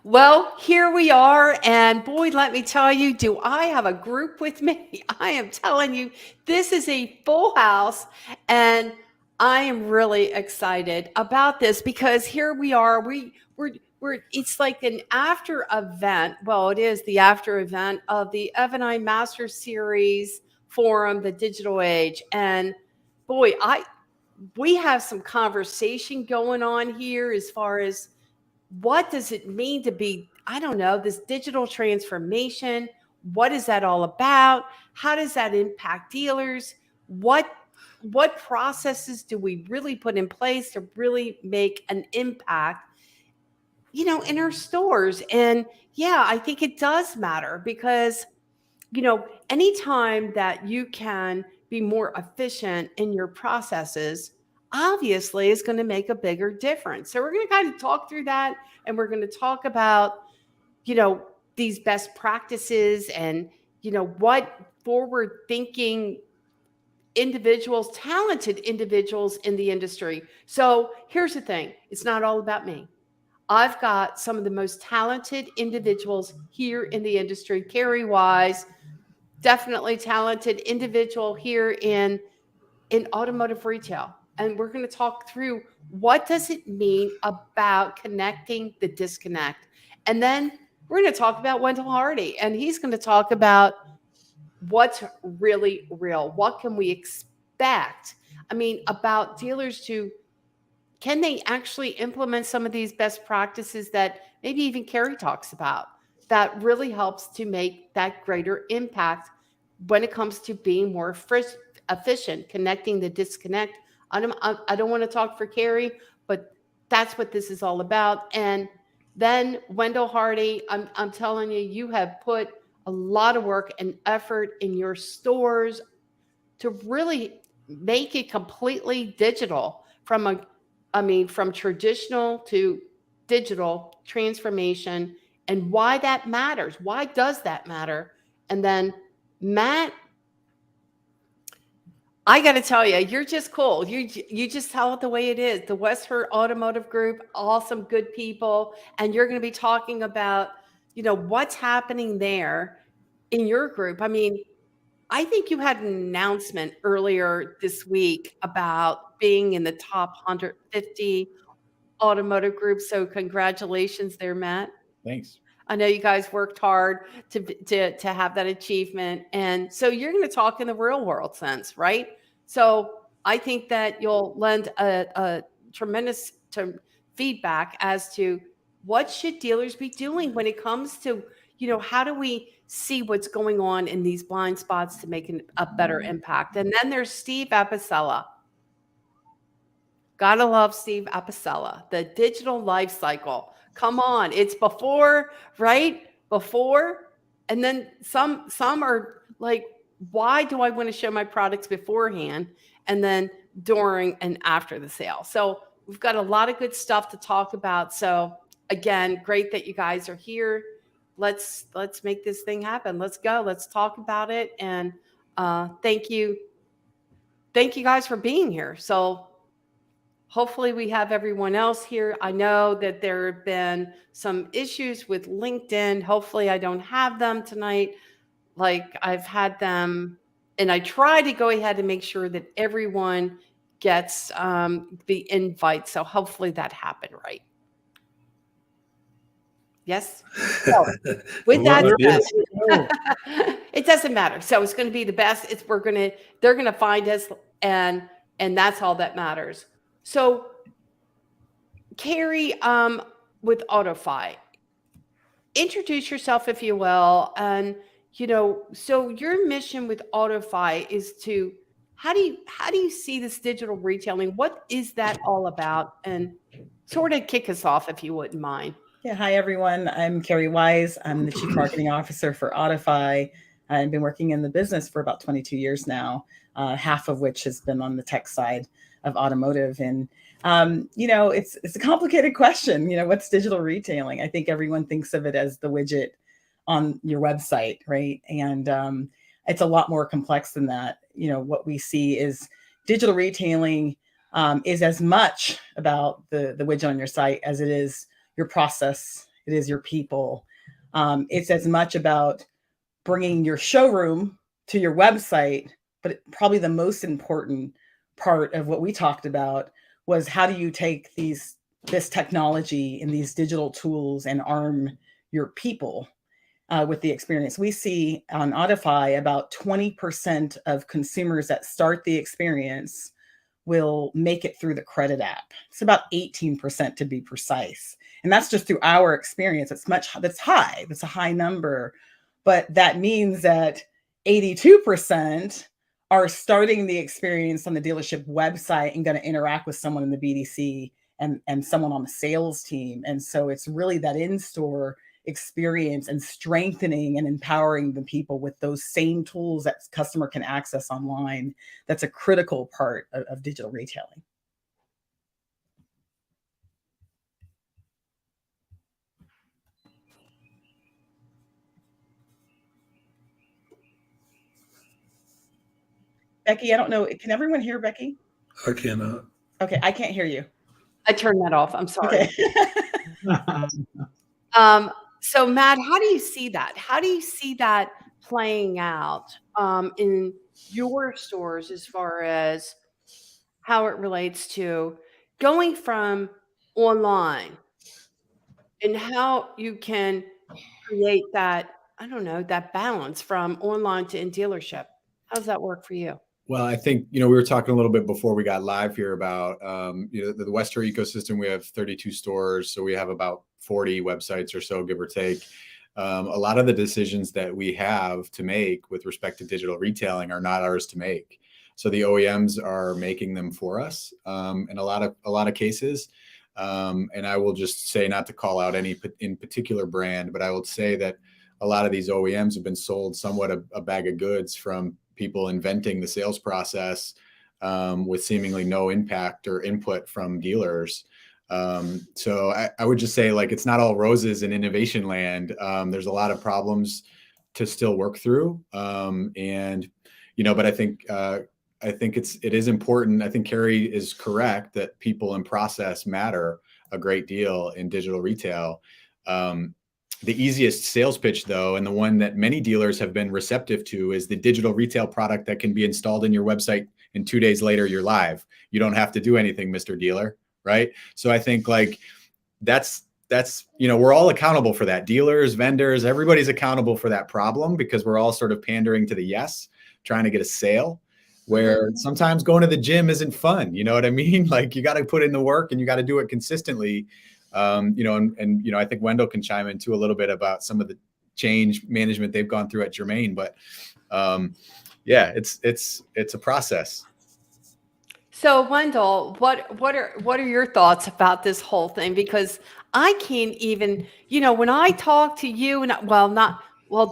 Well, here we are. And boy, let me tell you, do I have a group with me? I am telling you, this is a full house. And I am really excited about this because here we are. It's like an after event. Well, it is the after event of the F&I Master Series Forum, the Digital Age. And boy, we have some conversation going on here as far as what does it mean to be, I don't know, this digital transformation? What is that all about? How does that impact dealers? What processes do we really put in place to really make an impact, in our stores? And yeah, I think it does matter because anytime that you can be more efficient in your processes, obviously is going to make a bigger difference. So we're going to kind of talk through that and we're going to talk about, you know, these best practices and, what forward thinking individuals, talented individuals in the industry. So here's the thing. It's not all about me. I've got some of the most talented individuals here in the industry. Kerri Wise, definitely talented individual here in automotive retail, and we're going to talk through what does it mean about connecting the disconnect. And then we're going to talk about Wendall Hardy, and he's going to talk about what's really real. What can we expect? I mean, about dealers to, can they actually implement some of these best practices that maybe even Kerri talks about that really helps to make that greater impact when it comes to being more efficient, connecting the disconnect? I don't want to talk for Kerri, but that's what this is all about. And then Wendall Hardy, I'm telling you, you have put a lot of work and effort in your stores to really make it completely digital from traditional to digital transformation, and why that matters. Why does that matter? And then Matt, I got to tell you, you're just cool. You just tell it the way it is. The Wess Automotive Group, awesome, good people, and you're going to be talking about, what's happening there in your group. I mean, I think you had an announcement earlier this week about being in the top 150 automotive group. So congratulations there, Matt. Thanks. I know you guys worked hard to have that achievement. And so you're going to talk in the real world sense, right? So I think that you'll lend a tremendous feedback as to what should dealers be doing when it comes to, how do we see what's going on in these blind spots to make a better impact? And then there's Steve Apicella. Gotta love Steve Apicella, the digital life cycle. Come on, it's before, right? Before, and then some are like, why do I want to show my products beforehand and then during and after the sale? So we've got a lot of good stuff to talk about. So again, great that you guys are here. Let's make this thing happen. Let's go. Let's talk about it. And thank you guys for being here. So hopefully we have everyone else here. I know that there have been some issues with LinkedIn. Hopefully I don't have them tonight like I've had them. And I try to go ahead and make sure that everyone gets the invite. So hopefully that happened right. Yes? So with that said, it doesn't matter. So it's going to be the best. They're going to find us, and that's all that matters. So, Kerri, with AutoFi, introduce yourself, if you will. And, so your mission with AutoFi is to, how do you see this digital retailing? What is that all about? And sort of kick us off, if you wouldn't mind. Yeah. Hi, everyone. I'm Kerri Wise. I'm the Chief Marketing Officer for AutoFi. I've been working in the business for about 22 years now, half of which has been on the tech side of automotive. And, it's a complicated question. What's digital retailing? I think everyone thinks of it as the widget on your website, right? And it's a lot more complex than that. What we see is digital retailing is as much about the widget on your site as it is your process it is your people. It's as much about bringing your showroom to your website, but probably the most important part of what we talked about was how do you take this technology and these digital tools and arm your people with the experience. We see on AutoFi about 20% of consumers that start the experience will make it through the credit app. It's about 18% to be precise. And that's just through our experience. That's high. That's a high number. But that means that 82% are starting the experience on the dealership website and going to interact with someone in the BDC and someone on the sales team. And so it's really that in-store experience and strengthening and empowering the people with those same tools that customer can access online. That's a critical part of digital retailing. Becky, I don't know. Can everyone hear Becky? I cannot. Okay, I can't hear you. I turned that off. I'm sorry. Okay. So Matt, how do you see that? How do you see that playing out in your stores as far as how it relates to going from online and how you can create that, I don't know, that balance from online to in dealership? How does that work for you? Well, I think, we were talking a little bit before we got live here about, the Western ecosystem. We have 32 stores, so we have about 40 websites or so, give or take. A lot of the decisions that we have to make with respect to digital retailing are not ours to make. So the OEMs are making them for us in a lot of cases. And I will just say, not to call out any in particular brand, but I will say that a lot of these OEMs have been sold somewhat a bag of goods from people inventing the sales process with seemingly no impact or input from dealers. So I would just say, like, it's not all roses in innovation land. There's a lot of problems to still work through. But I think it is important. I think Kerri is correct that people and process matter a great deal in digital retail. The easiest sales pitch, though, and the one that many dealers have been receptive to, is the digital retail product that can be installed in your website, and 2 days later you're live. You don't have to do anything, Mr. Dealer, right? So I think, like, that's we're all accountable for that. Dealers, vendors, everybody's accountable for that problem, because we're all sort of pandering to the yes, trying to get a sale, where sometimes going to the gym isn't fun. You know what I mean? Like, you got to put in the work and you got to do it consistently. I think Wendall can chime in too a little bit about some of the change management they've gone through at Germain, but it's a process. So Wendall, what are your thoughts about this whole thing? Because I can't even, when I talk to you and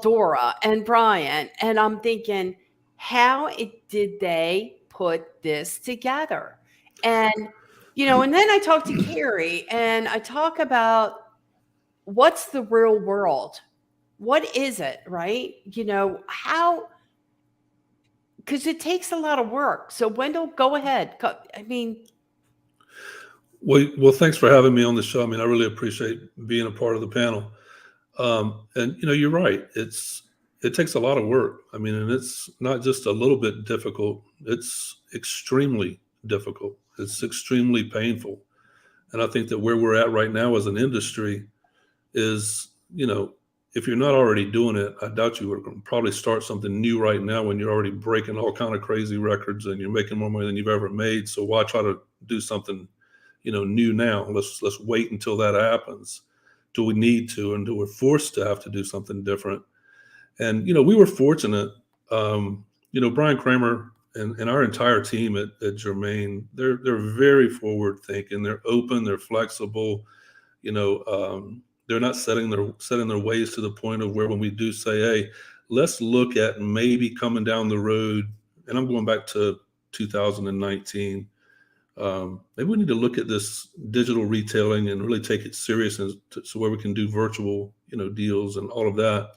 Dora and Brian, and I'm thinking, how did they put this together? And and then I talk to Kerri and I talk about what's the real world? What is it, right? How, because it takes a lot of work. So Wendell, go ahead. Well, thanks for having me on the show. I really appreciate being a part of the panel. And you're right. It takes a lot of work. And it's not just a little bit difficult. It's extremely difficult. It's extremely painful. And I think that where we're at right now as an industry is, if you're not already doing it, I doubt you would probably start something new right now when you're already breaking all kind of crazy records and you're making more money than you've ever made. So why try to do something, new now? Let's wait until that happens. Do we need to, and do we're forced to have to do something different? And, we were fortunate, Brian Kramer and our entire team at Germain, they're very forward thinking. They're open, they're flexible, they're not setting their ways to the point of where, when we do say, hey, let's look at maybe coming down the road, and I'm going back to 2019, maybe we need to look at this digital retailing and really take it serious, so where we can do virtual, deals and all of that.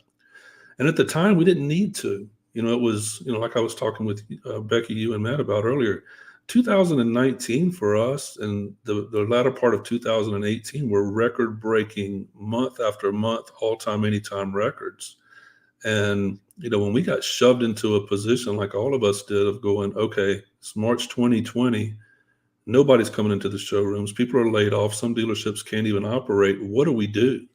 And at the time, we didn't need to. It was, like I was talking with Becky, you and Matt about earlier, 2019 for us and the latter part of 2018 were record-breaking month after month, all-time, anytime records. And, when we got shoved into a position like all of us did of going, okay, it's March 2020, nobody's coming into the showrooms. People are laid off. Some dealerships can't even operate. What do we do?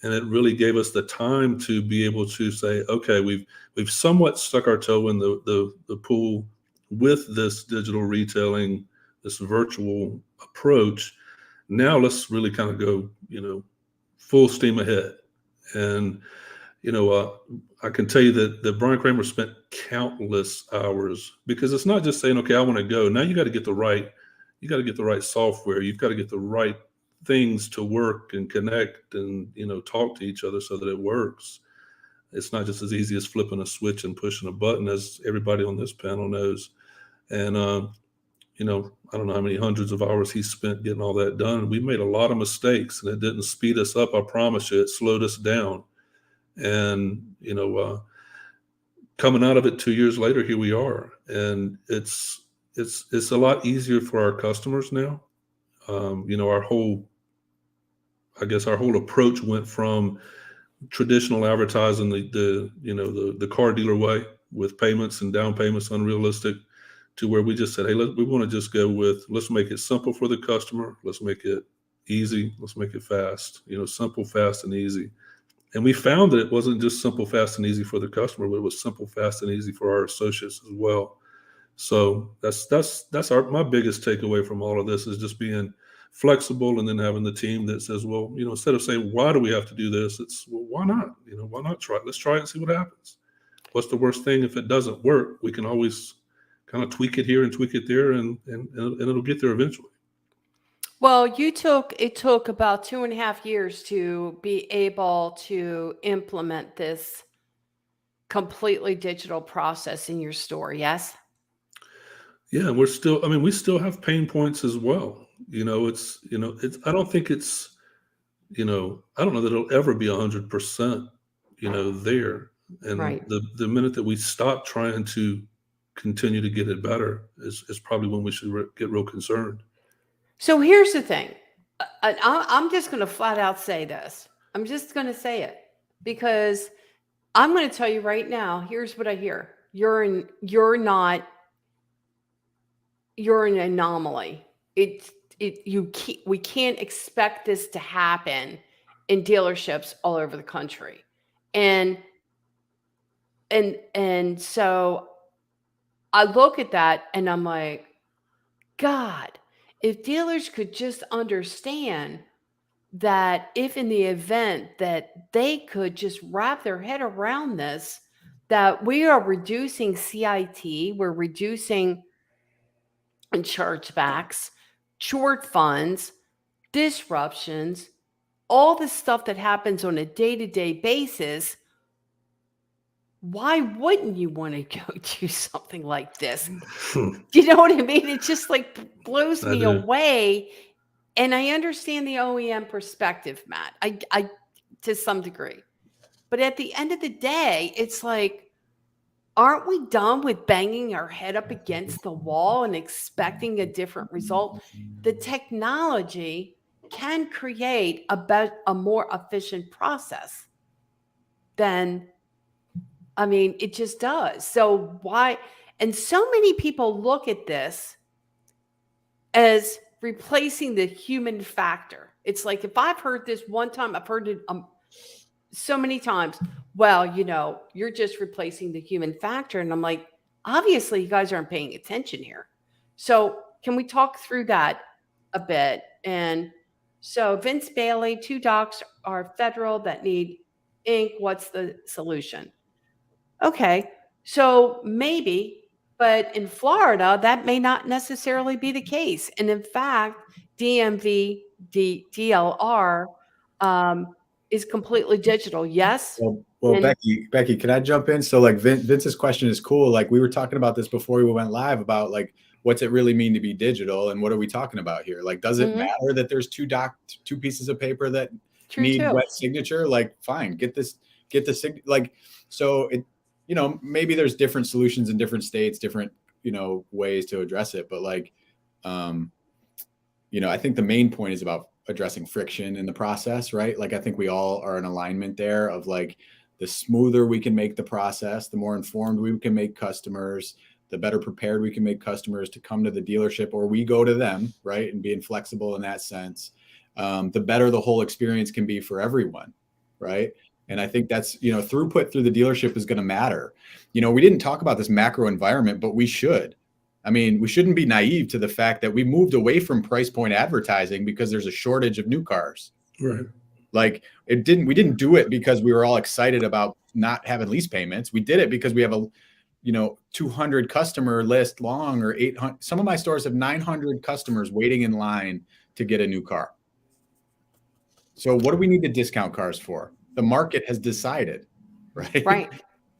And it really gave us the time to be able to say, okay, we've somewhat stuck our toe in the pool with this digital retailing, this virtual approach. Now let's really kind of go, full steam ahead. And, I can tell you that Brian Kramer spent countless hours, because it's not just saying, okay, I want to go. Now you got to get the right software. You've got to get the right things to work and connect and, talk to each other so that it works. It's not just as easy as flipping a switch and pushing a button, as everybody on this panel knows. And, I don't know how many hundreds of hours he spent getting all that done. We made a lot of mistakes, and it didn't speed us up. I promise you, it slowed us down. And, coming out of it 2 years later, here we are. And it's a lot easier for our customers now. Our whole approach went from traditional advertising, the car dealer way with payments and down payments unrealistic, to where we just said, hey, we want to just go with, let's make it simple for the customer. Let's make it easy. Let's make it fast, simple, fast, and easy. And we found that it wasn't just simple, fast, and easy for the customer, but it was simple, fast, and easy for our associates as well. So that's my biggest takeaway from all of this, is just being flexible, and then having the team that says, well, instead of saying, why do we have to do this? It's, well, why not? Why not try it? Let's try it and see what happens. What's the worst thing? If it doesn't work, we can always kind of tweak it here and tweak it there, and it'll get there eventually. Well, it took about 2.5 years to be able to implement this completely digital process in your store. Yes. Yeah. And we still have pain points as well. I don't think it's, I don't know that it'll ever be 100%, there. And Right. the minute that we stop trying to continue to get it better is probably when we should get real concerned. So here's the thing. I'm just going to flat out say this. I'm just going to say it, because I'm going to tell you right now, here's what I hear. You're an anomaly. We can't expect this to happen in dealerships all over the country. And so I look at that and I'm like, God, if dealers could just understand that, if in the event that they could just wrap their head around this, that we are reducing CIT, we're reducing chargebacks, short funds, disruptions, all the stuff that happens on a day-to-day basis, why wouldn't you want to go do something like this? You know what I mean? It just blows me away. And I understand the OEM perspective, Matt, I to some degree. But at the end of the day, it's like, aren't we done with banging our head up against the wall and expecting a different result? The technology can create a more efficient process than, it just does. So why? And so many people look at this as replacing the human factor. It's like, if I've heard this one time, I've heard it so many times. Well, you're just replacing the human factor. And I'm like, obviously you guys aren't paying attention here. So can we talk through that a bit? And so Vince Bailey, 2 docs are federal that need ink. What's the solution? Okay, so maybe, but in Florida, that may not necessarily be the case. And in fact, DMV, DLR is completely digital. Yes. Well, Becky, can I jump in? So Vince's question is cool. We were talking about this before we went live about what's it really mean to be digital, and what are we talking about here? Does it matter that there's two pieces of paper that need wet signature? Fine, get the so it, maybe there's different solutions in different states, different ways to address it. But like, I think the main point is about addressing friction in the process, right? Like, I think we all are in alignment there of like, the smoother we can make the process, the more informed we can make customers, the better prepared we can make customers to come to the dealership, or we go to them, right? And being flexible in that sense, the better the whole experience can be for everyone, right? And I think that's, throughput through the dealership is going to matter. We didn't talk about this macro environment, but we should. I mean, we shouldn't be naive to the fact that we moved away from price point advertising because there's a shortage of new cars. Right. Like we didn't do it because we were all excited about not having lease payments. We did it because we have a, 200 customer list long, or 800. Some of my stores have 900 customers waiting in line to get a new car. So what do we need to discount cars for? The market has decided, right? Right.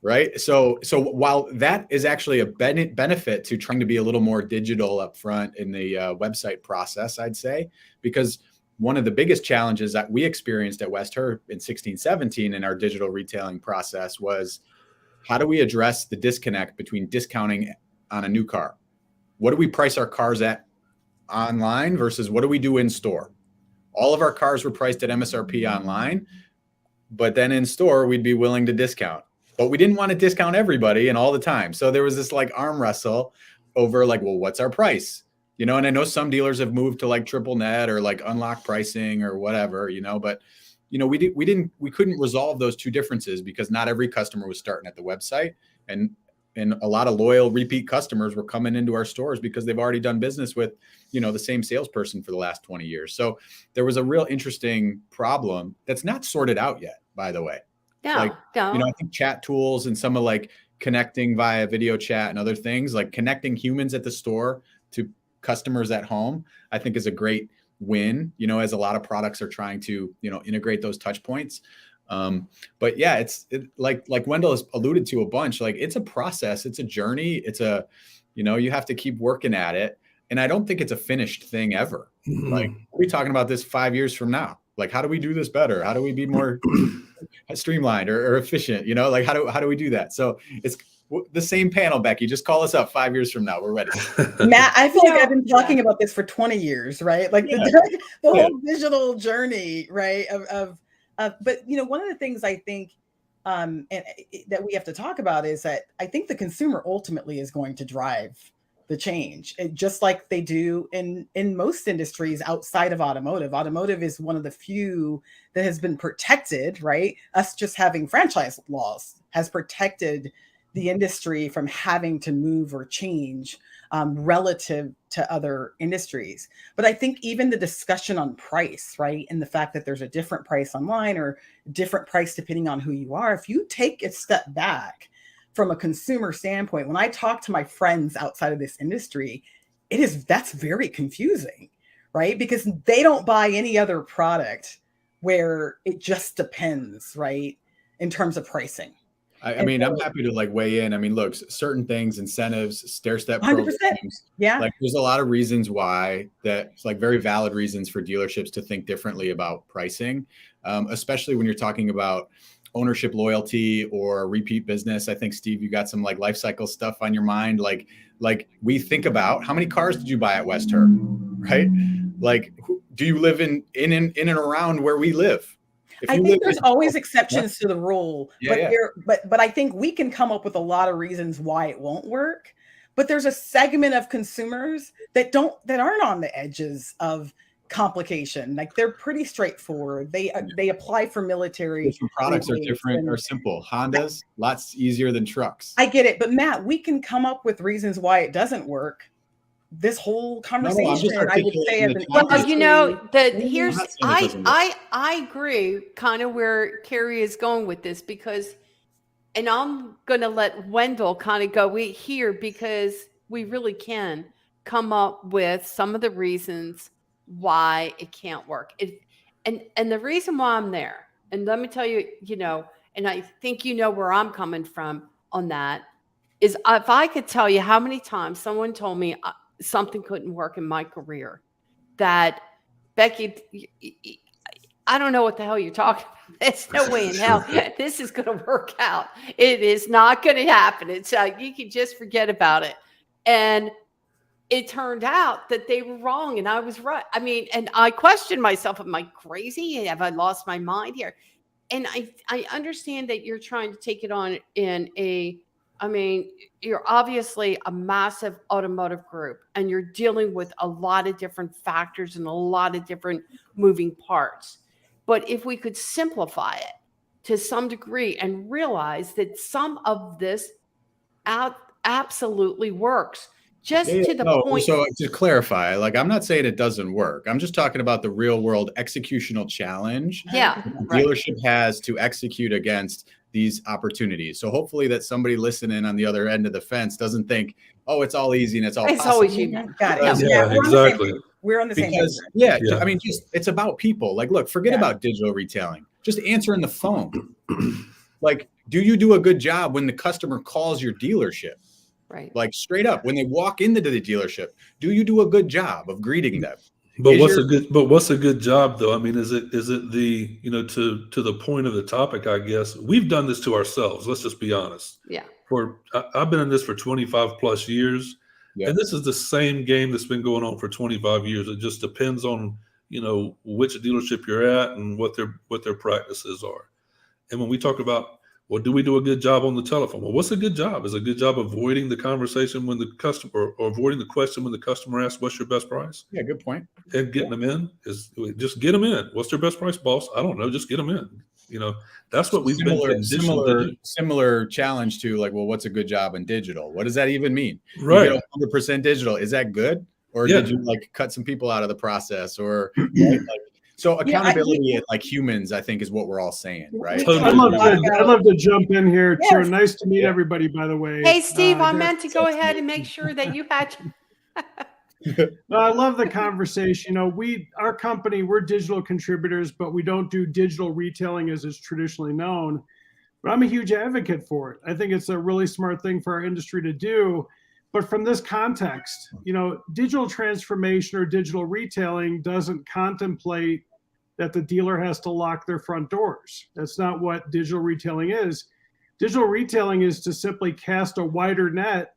Right. So while that is actually a benefit to trying to be a little more digital up front in the website process, I'd say, because one of the biggest challenges that we experienced at Herr in 16-17 in our digital retailing process was, how do we address the disconnect between discounting on a new car? What do we price our cars at online versus what do we do in store? All of our cars were priced at MSRP online, but then in store, we'd be willing to discount. But we didn't want to discount everybody and all the time. So there was this like arm wrestle over like, well, what's our price? And I know some dealers have moved to like triple net or like unlock pricing or whatever, but we couldn't resolve those two differences because not every customer was starting at the website, and a lot of loyal repeat customers were coming into our stores because they've already done business with, the same salesperson for the last 20 years. So there was a real interesting problem that's not sorted out yet, by the way. No, like, no. I think chat tools and some of like connecting via video chat and other things, like connecting humans at the store to customers at home, I think is a great win, as a lot of products are trying to, integrate those touch points. But yeah, it's like Wendall has alluded to a bunch, like it's a process, it's a journey. It's you have to keep working at it. And I don't think it's a finished thing ever. Like we're talking about this 5 years from now. Like, how do we do this better? How do we be more streamlined or efficient? Like how do we do that? So it's the same panel, Becky. Just call us up 5 years from now. We're ready. Matt, I feel like I've been talking about this for 20 years, right? Like the whole digital journey, right? But one of the things I think and that we have to talk about is that I think the consumer ultimately is going to drive the change, just like they do in most industries outside of automotive. Automotive is one of the few that has been protected, right? Us just having franchise laws has protected the industry from having to move or change relative to other industries. But I think even the discussion on price, right? And the fact that there's a different price online or different price depending on who you are, if you take a step back from a consumer standpoint, when I talk to my friends outside of this industry, that's very confusing, right? Because they don't buy any other product where it just depends, right? In terms of pricing. I mean, I'm happy to like weigh in. I mean, look, certain things, incentives, stair-step 100%. programs. Yeah. Like there's a lot of reasons why that's like very valid reasons for dealerships to think differently about pricing, especially when you're talking about ownership loyalty or repeat business. I think, Steve, you got some like life cycle stuff on your mind. Like we think about how many cars did you buy at Herr, right? Like, do you live in and around where we live? I think there's always exceptions to the rule, Yeah, but I think we can come up with a lot of reasons why it won't work. But there's a segment of consumers that aren't on the edges of complication. Like they're pretty straightforward. They apply for military. Different products are different or simple. Hondas, lots easier than trucks. I get it, but Matt, we can come up with reasons why it doesn't work. This whole conversation, I would say, I agree kind of where Kerri is going with this because, and I'm going to let Wendall kind of go here because we really can come up with some of the reasons why it can't work. And the reason why I'm there, and let me tell you, and I think where I'm coming from on that, is if I could tell you how many times someone told me something couldn't work in my career, that Becky, I don't know what the hell you're talking about. There's no way in hell this is going to work out. It is not going to happen. It's you can just forget about it. And it turned out that they were wrong and I was right. I mean, and I questioned myself, am I crazy? Have I lost my mind here? And I understand that you're trying to take it on in I mean, you're obviously a massive automotive group and you're dealing with a lot of different factors and a lot of different moving parts. But if we could simplify it to some degree and realize that some of this absolutely works, just to the point. So to clarify, like, I'm not saying it doesn't work. I'm just talking about the real world executional challenge Yeah, the dealership has to execute against these opportunities. So hopefully that somebody listening on the other end of the fence doesn't think, oh, it's all easy and it's all It's possible. always you. Got it. Yeah, exactly. We're on the same page. Yeah, Yeah. I mean, just it's about people. Like, look, forget about digital retailing. Just answering the phone. Like, do you do a good job when the customer calls your dealership? Right. Like, straight up, when they walk into the dealership, do you do a good job of greeting them? But what's a good job though? I mean, is it the, you know, to the point of the topic, I guess we've done this to ourselves. Let's just be honest. Yeah. I've been in this for 25 plus years. Yeah. And this is the same game that's been going on for 25 years. It just depends on, you know, which dealership you're at and what their practices are. And when we talk about, well, do we do a good job on the telephone? Well, what's a good job? Is a good job avoiding the conversation when the customer, or avoiding the question when the customer asks, what's your best price? Yeah, good point. And getting them in is just get them in. What's their best price, boss? I don't know. Just get them in. You know, that's what we've been conditioned to do. Similar challenge to, like, well, what's a good job in digital? What does that even mean? Right. You get 100% digital. Is that good? Or did you like cut some people out of the process? Or right? Like, so accountability, like humans, I think, is what we're all saying, right? Totally. I'd love to jump in here. Yes. Sure. Nice to meet everybody, by the way. Hey, Steve, I meant to go ahead and make sure that you had. No, I love the conversation. You know, our company, we're digital contributors, but we don't do digital retailing as it's traditionally known. But I'm a huge advocate for it. I think it's a really smart thing for our industry to do. But from this context, you know, digital transformation or digital retailing doesn't contemplate that the dealer has to lock their front doors. That's not what digital retailing is. Digital retailing is to simply cast a wider net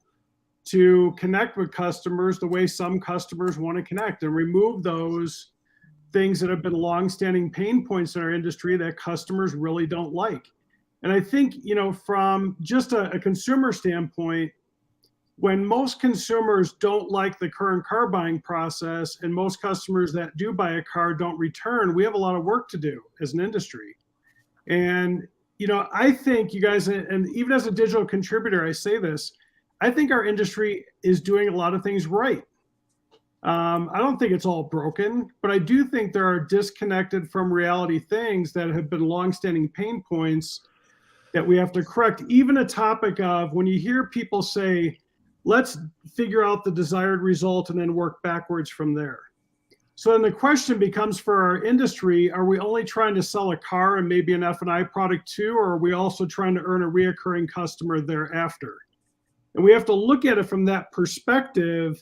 to connect with customers the way some customers want to connect, and remove those things that have been longstanding pain points in our industry that customers really don't like. And I think, you know, from just a consumer standpoint, when most consumers don't like the current car buying process, and most customers that do buy a car don't return, we have a lot of work to do as an industry. And, you know, I think you guys, and even as a digital contributor, I say this, I think our industry is doing a lot of things right. I don't think it's all broken, but I do think there are disconnected from reality things that have been longstanding pain points that we have to correct. Even a topic of, when you hear people say, let's figure out the desired result and then work backwards from there. So then the question becomes, for our industry, are we only trying to sell a car and maybe an F&I product too, or are we also trying to earn a reoccurring customer thereafter? And we have to look at it from that perspective,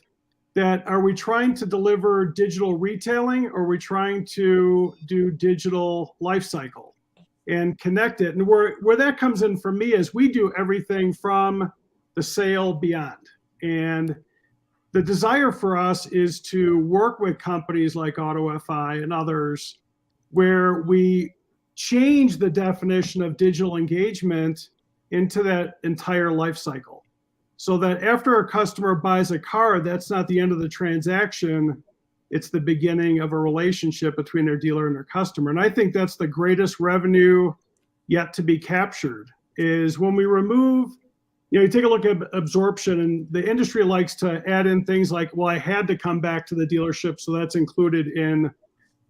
that are we trying to deliver digital retailing, or are we trying to do digital life cycle and connect it? And where that comes in for me is we do everything from the sale beyond. And the desire for us is to work with companies like AutoFi and others, where we change the definition of digital engagement into that entire life cycle. So that after a customer buys a car, that's not the end of the transaction. It's the beginning of a relationship between their dealer and their customer. And I think that's the greatest revenue yet to be captured, is when we remove, you know, you take a look at absorption, and the industry likes to add in things like, well, I had to come back to the dealership, so that's included in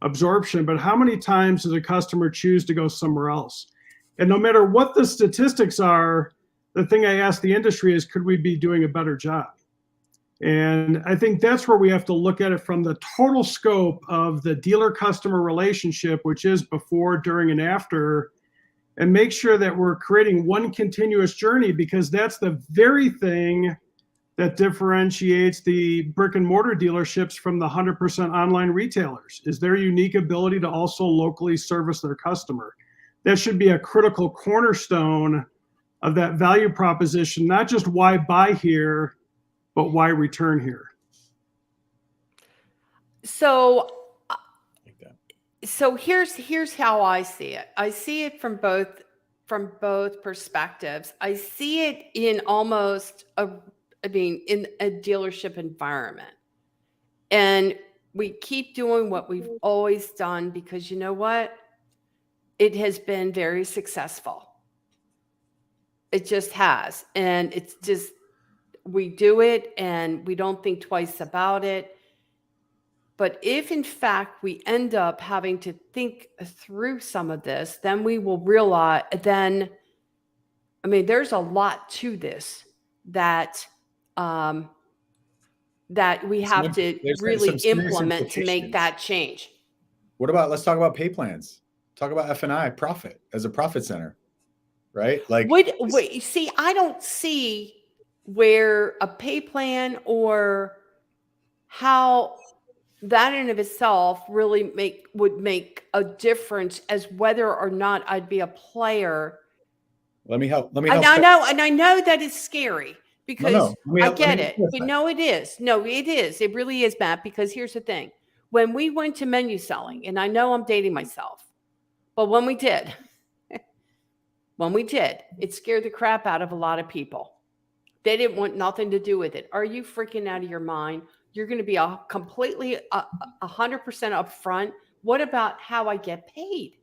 absorption. But how many times does a customer choose to go somewhere else? And no matter what the statistics are, the thing I ask the industry is, could we be doing a better job? And I think that's where we have to look at it from the total scope of the dealer-customer relationship, which is before, during, and after, and make sure that we're creating one continuous journey, because that's the very thing that differentiates the brick and mortar dealerships from the 100% online retailers, is their unique ability to also locally service their customer. That should be a critical cornerstone of that value proposition, not just why buy here, but why return here? So Like that. so here's how I see it. I see it from both perspectives. I see it in almost in a dealership environment. And we keep doing what we've always done because you know what? It has been very successful. It just has. And it's just, we do it and we don't think twice about it. But if in fact we end up having to think through some of this, then we will realize, there's a lot to this that that we have to There's really some serious implement to make implications. that change. What about, let's talk about pay plans. Talk about F&I profit as a profit center, right? Like, Wait, see, I don't see where a pay plan or how that in of itself really would make a difference as whether or not I'd be a player. let me help. And I know that is scary because I get it. But no, it is. No, it is. It really is, Matt, because here's the thing. When we went to menu selling, and I know I'm dating myself, but when we did, it scared the crap out of a lot of people. They didn't want nothing to do with it. Are you freaking out of your mind? You're going to be completely 100% upfront. What about how I get paid?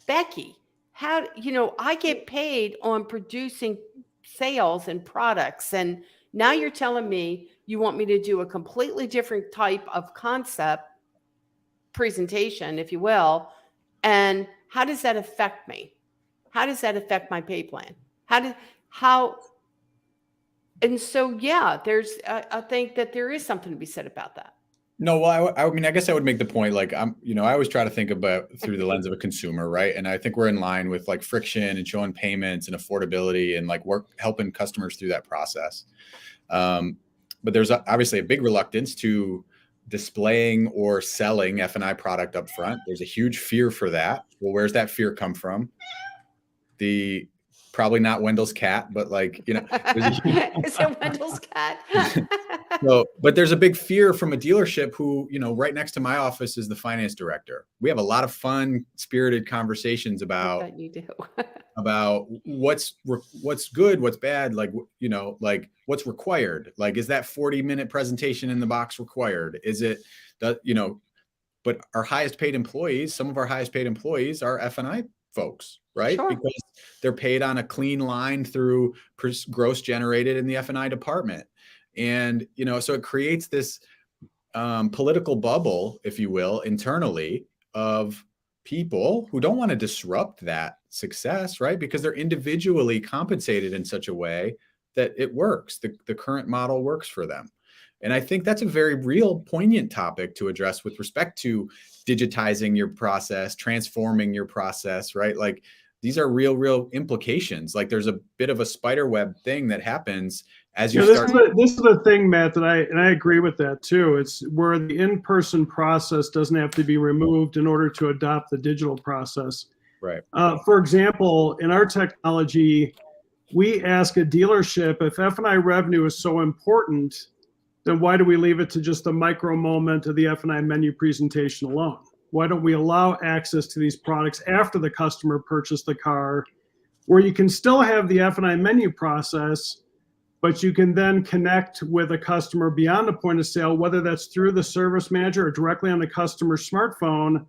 Becky, I get paid on producing sales and products. And now you're telling me you want me to do a completely different type of concept presentation, if you will. And how does that affect me? How does that affect my pay plan? And so, yeah, I think that there is something to be said about that. No, well, I guess I would make the point, like, I always try to think about through the lens of a consumer, right? And I think we're in line with like friction and showing payments and affordability and like helping customers through that process. But there's obviously a big reluctance to displaying or selling F&I product up front. There's a huge fear for that. Well, where's that fear come from? Probably not Wendall's cat, but like, is it Wendall's cat? No, but there's a big fear from a dealership who, right next to my office is the finance director. We have a lot of fun, spirited conversations about, I bet you do. about what's good, what's bad, like, what's required. Like, is that 40-minute presentation in the box required? Is it but our highest paid employees, some of our highest paid employees are F&I folks, right? Sure. Because they're paid on a clean line through gross generated in the F&I department. And, so it creates this political bubble, if you will, internally of people who don't want to disrupt that success, right? Because they're individually compensated in such a way that it works. The current model works for them. And I think that's a very real, poignant topic to address with respect to digitizing your process, transforming your process, right? Like, these are real implications. Like, there's a bit of a spider web thing that happens as you start. This is the thing, Matt, that I agree with that too. It's where the in-person process doesn't have to be removed in order to adopt the digital process. Right. For example, in our technology, we ask a dealership, if F&I revenue is so important, then why do we leave it to just the micro moment of the F&I menu presentation alone? Why don't we allow access to these products after the customer purchased the car, where you can still have the F&I menu process, but you can then connect with a customer beyond the point of sale, whether that's through the service manager or directly on the customer's smartphone,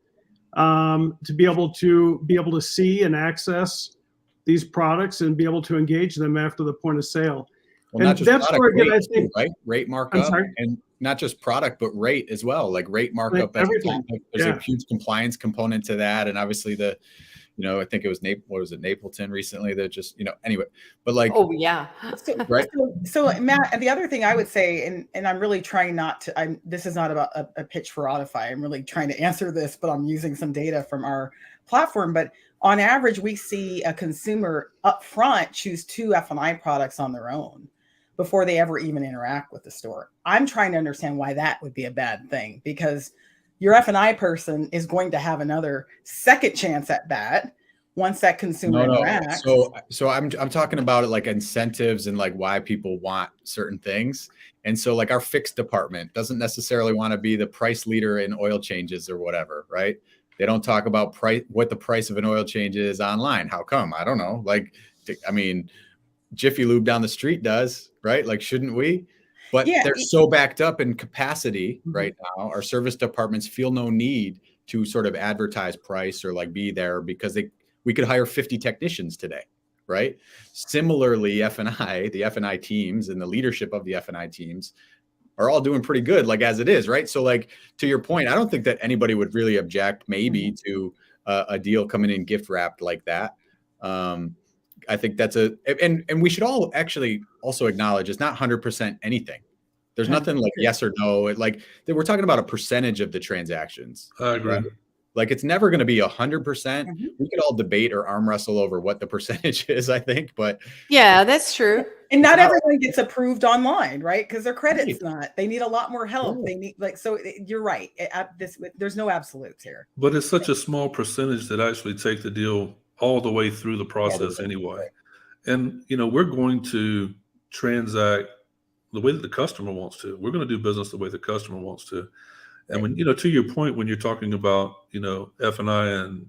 to be able to see and access these products and be able to engage them after the point of sale. Well, not just that's product, where, again, rate, I think, right? Rate markup, and not just product, but rate as well. Like, rate markup, there's a huge compliance component to that, and obviously I think it was Napleton recently that just, anyway, but like, oh yeah, right. So Matt, and the other thing I would say, and I'm really trying not to, this is not about a pitch for AutoFi. I'm really trying to answer this, but I'm using some data from our platform. But on average, we see a consumer upfront choose 2 F&I products on their own before they ever even interact with the store. I'm trying to understand why that would be a bad thing, because your F&I person is going to have another second chance at bat once that consumer No. interacts. So I'm talking about it like incentives and like why people want certain things. And so like our fixed department doesn't necessarily want to be the price leader in oil changes or whatever, right? They don't talk about what the price of an oil change is online. How come? I don't know. Like, I mean, Jiffy Lube down the street does, right? Like, shouldn't we? But Yeah. they're so backed up in capacity Mhm. right now. Our service departments feel no need to sort of advertise price or like be there because we could hire 50 technicians today, right? Similarly, F&I, the F&I teams and the leadership of the F&I teams are all doing pretty good, like as it is, right? So like to your point, I don't think that anybody would really object maybe to a deal coming in gift wrapped like that. I think that's and we should all actually also acknowledge it's not 100% anything. There's nothing like yes or no. Like we're talking about a percentage of the transactions. I agree. Right? Like it's never going to be 100%. Mhm. We could all debate or arm wrestle over what the percentage is, I think, but Yeah, that's true. And not It's not- everyone gets approved online, right? Because their credit's Right. not. They need a lot more help. Yeah. They need you're right. There's no absolutes here. But it's such a small percentage that actually take the deal all the way through the process way, anyway. right. And, we're going to transact the way that the customer wants to. We're going to do business the way the customer wants to. And when, to your point, when you're talking about, F&I and,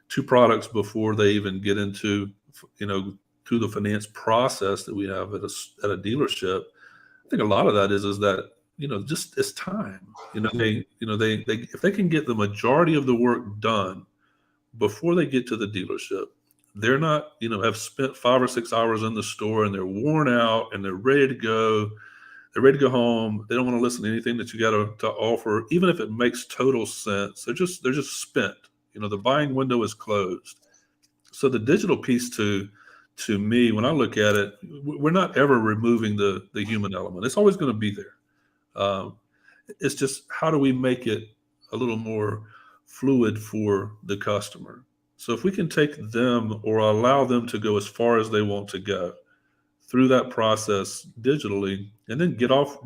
two products before they even get into, through the finance process that we have at a dealership, I think a lot of that is that, just it's time. They if they can get the majority of the work done before they get to the dealership, they're not, have spent 5 or 6 hours in the store and they're worn out and they're ready to go. They're ready to go home. They don't want to listen to anything that you got to offer, even if it makes total sense. They're just spent. The buying window is closed. So the digital piece to me, when I look at it, we're not ever removing the human element. It's always going to be there. It's just how do we make it a little more fluid for the customer? So if we can take them or allow them to go as far as they want to go through that process digitally, and then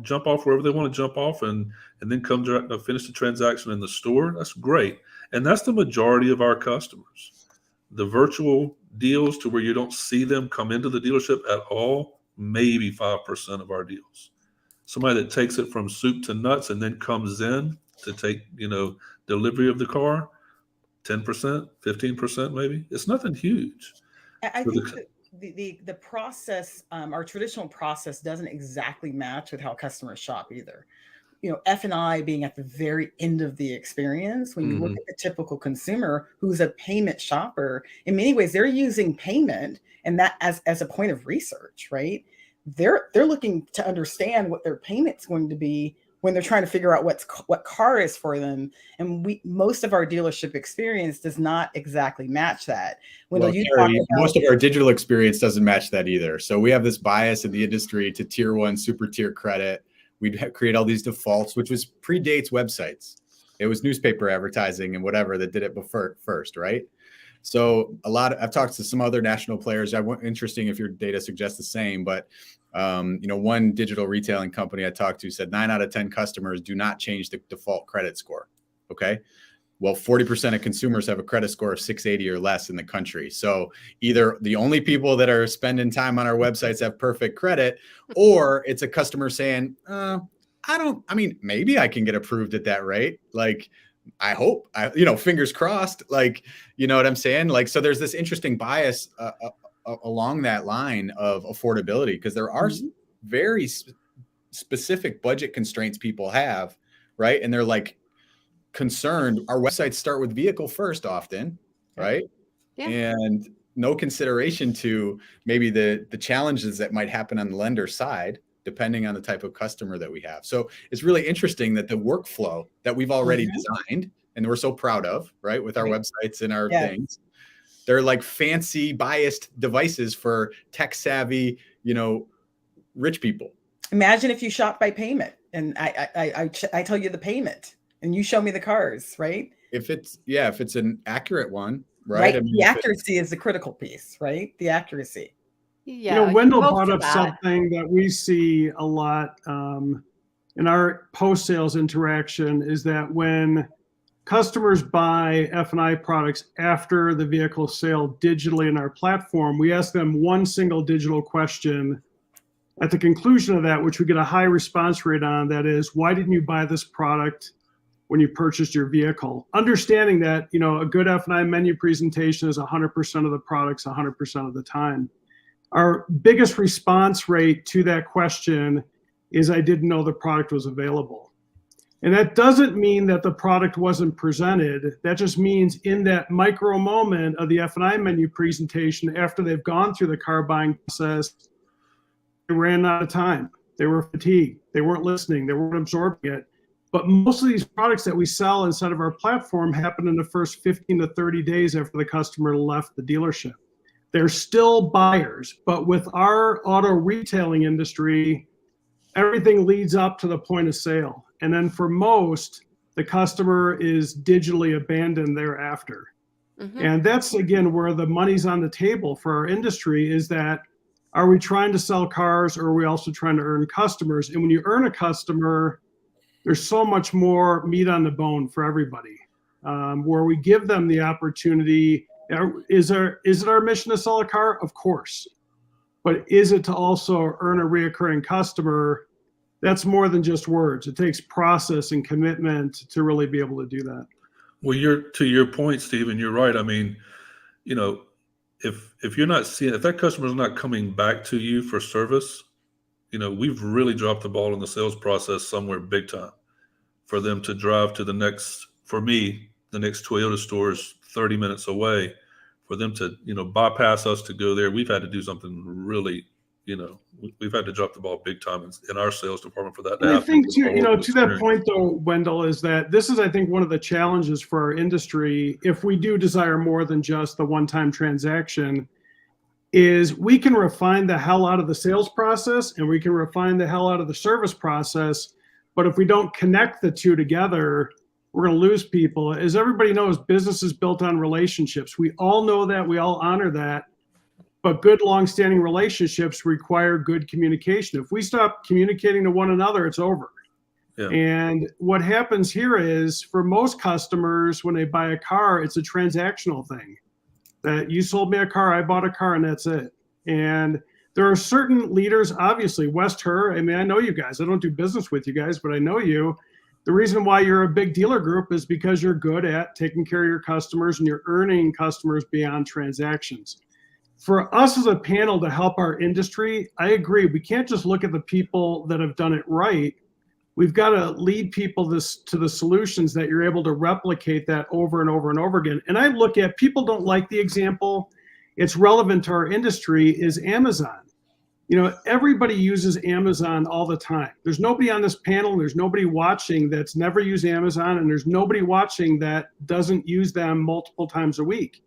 jump off wherever they want to jump off, and then finish the transaction in the store, that's great. And that's the majority of our customers. The virtual deals to where you don't see them come into the dealership at all, maybe 5% of our deals. Somebody that takes it from soup to nuts and then comes in to take, delivery of the car, 10%, 15% maybe. It's nothing huge. I think the process, our traditional process doesn't exactly match with how customers shop either. F&I being at the very end of the experience, when you look at the typical consumer who's a payment shopper, in many ways, they're using payment and that as a point of research, right? They're looking to understand what their payment's going to be when they're trying to figure out what car is for them. And most of our dealership experience does not exactly match that. Kerri, most of our digital experience doesn't match that either. So we have this bias in the industry to tier 1, super tier credit. We'd create all these defaults, which predates websites. It was newspaper advertising and whatever that did it before first, right? So I've talked to some other national players. Interesting if your data suggests the same, but one digital retailing company I talked to said 9 out of 10 customers do not change the default credit score. Okay. Well, 40% of consumers have a credit score of 680 or less in the country. So either the only people that are spending time on our websites have perfect credit, or it's a customer saying, maybe I can get approved at that rate. Like, I hope, fingers crossed, like, you know what I'm saying? Like, so there's this interesting bias along that line of affordability, because there are very specific budget constraints people have, right? And they're like concerned. Our websites start with vehicle first often, right? Yeah. And no consideration to maybe the challenges that might happen on the lender side, depending on the type of customer that we have. So it's really interesting that the workflow that we've already designed and we're so proud of, right, with our websites and our things, they're like fancy biased devices for tech savvy, rich people. Imagine if you shop by payment and I tell you the payment and you show me the cars, right? If it's an accurate one, right? The accuracy is the critical piece, right? The accuracy. Yeah, Wendell brought up something that we see a lot in our post-sales interaction, is that when customers buy F&I products after the vehicle sale digitally in our platform, we ask them one single digital question at the conclusion of that, which we get a high response rate on. That is, why didn't you buy this product when you purchased your vehicle? Understanding that, a good F&I menu presentation is 100% of the products 100% of the time. Our biggest response rate to that question is, I didn't know the product was available. And that doesn't mean that the product wasn't presented. That just means in that micro moment of the F&I menu presentation, after they've gone through the car buying process, they ran out of time. They were fatigued. They weren't listening. They weren't absorbing it. But most of these products that we sell inside of our platform happen in the first 15 to 30 days after the customer left the dealership. They're still buyers, but with our auto retailing industry, everything leads up to the point of sale. And then for most, the customer is digitally abandoned thereafter. Mm-hmm. And that's, again, where the money's on the table for our industry, is that, are we trying to sell cars, or are we also trying to earn customers? And when you earn a customer, there's so much more meat on the bone for everybody, where we give them the opportunity. Is it our mission to sell a car? Of course. But is it to also earn a reoccurring customer? That's more than just words. It takes process and commitment to really be able to do that. Well, to your point, Stephen, you're right. I mean, if you're not seeing, if that customer is not coming back to you for service, we've really dropped the ball in the sales process somewhere big time. For them to drive to the next Toyota store is 30 minutes away. For them to, bypass us to go there, we've had to do something really, we've had to drop the ball big time in our sales department for that to happen. I think to that point though, Wendall, is that this is, I think, one of the challenges for our industry, if we do desire more than just the one-time transaction, is we can refine the hell out of the sales process and we can refine the hell out of the service process. But if we don't connect the two together, we're going to lose people. As everybody knows, business is built on relationships. We all know that. We all honor that. But good, long-standing relationships require good communication. If we stop communicating to one another, it's over. Yeah. And what happens here is, for most customers, when they buy a car, it's a transactional thing. That you sold me a car, I bought a car, and that's it. And there are certain leaders, obviously, Wess, Herr. I mean, I know you guys. I don't do business with you guys, but I know you. The reason why you're a big dealer group is because you're good at taking care of your customers and you're earning customers beyond transactions. For us as a panel to help our industry, I agree. We can't just look at the people that have done it right. We've got to lead people to the solutions that you're able to replicate that over and over and over again. And I look at, people don't like the example. It's relevant to our industry, is Amazon. Everybody uses Amazon all the time. There's nobody on this panel, there's nobody watching that's never used Amazon, and there's nobody watching that doesn't use them multiple times a week.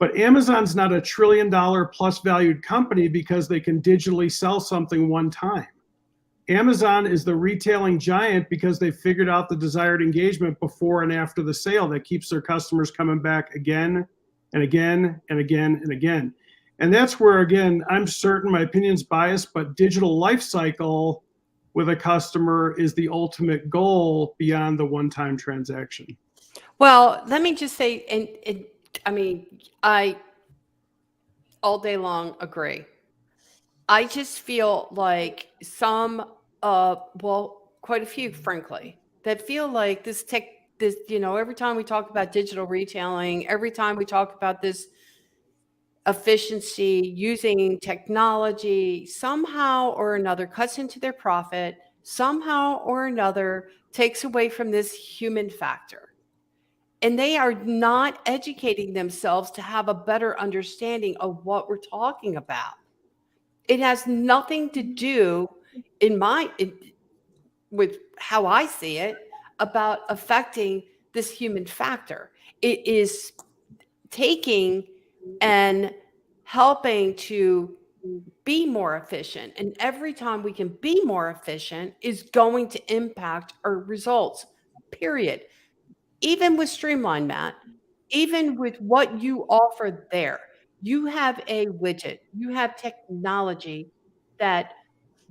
But Amazon's not a $1 trillion plus valued company because they can digitally sell something one time. Amazon is the retailing giant because they figured out the desired engagement before and after the sale that keeps their customers coming back again and again and again and again. And that's where, again, I'm certain, my opinion's biased, but digital life cycle with a customer is the ultimate goal beyond the one-time transaction. Well, let me just say, I all day long agree. I just feel like quite a few, frankly, that feel like this, every time we talk about digital retailing, every time we talk about this efficiency, using technology, somehow or another cuts into their profit, somehow or another takes away from this human factor. And they are not educating themselves to have a better understanding of what we're talking about. It has nothing to do, with how I see it, about affecting this human factor. It is taking and helping to be more efficient. And every time we can be more efficient is going to impact our results, period. Even with Streamline, Matt, even with what you offer there, you have a widget, you have technology that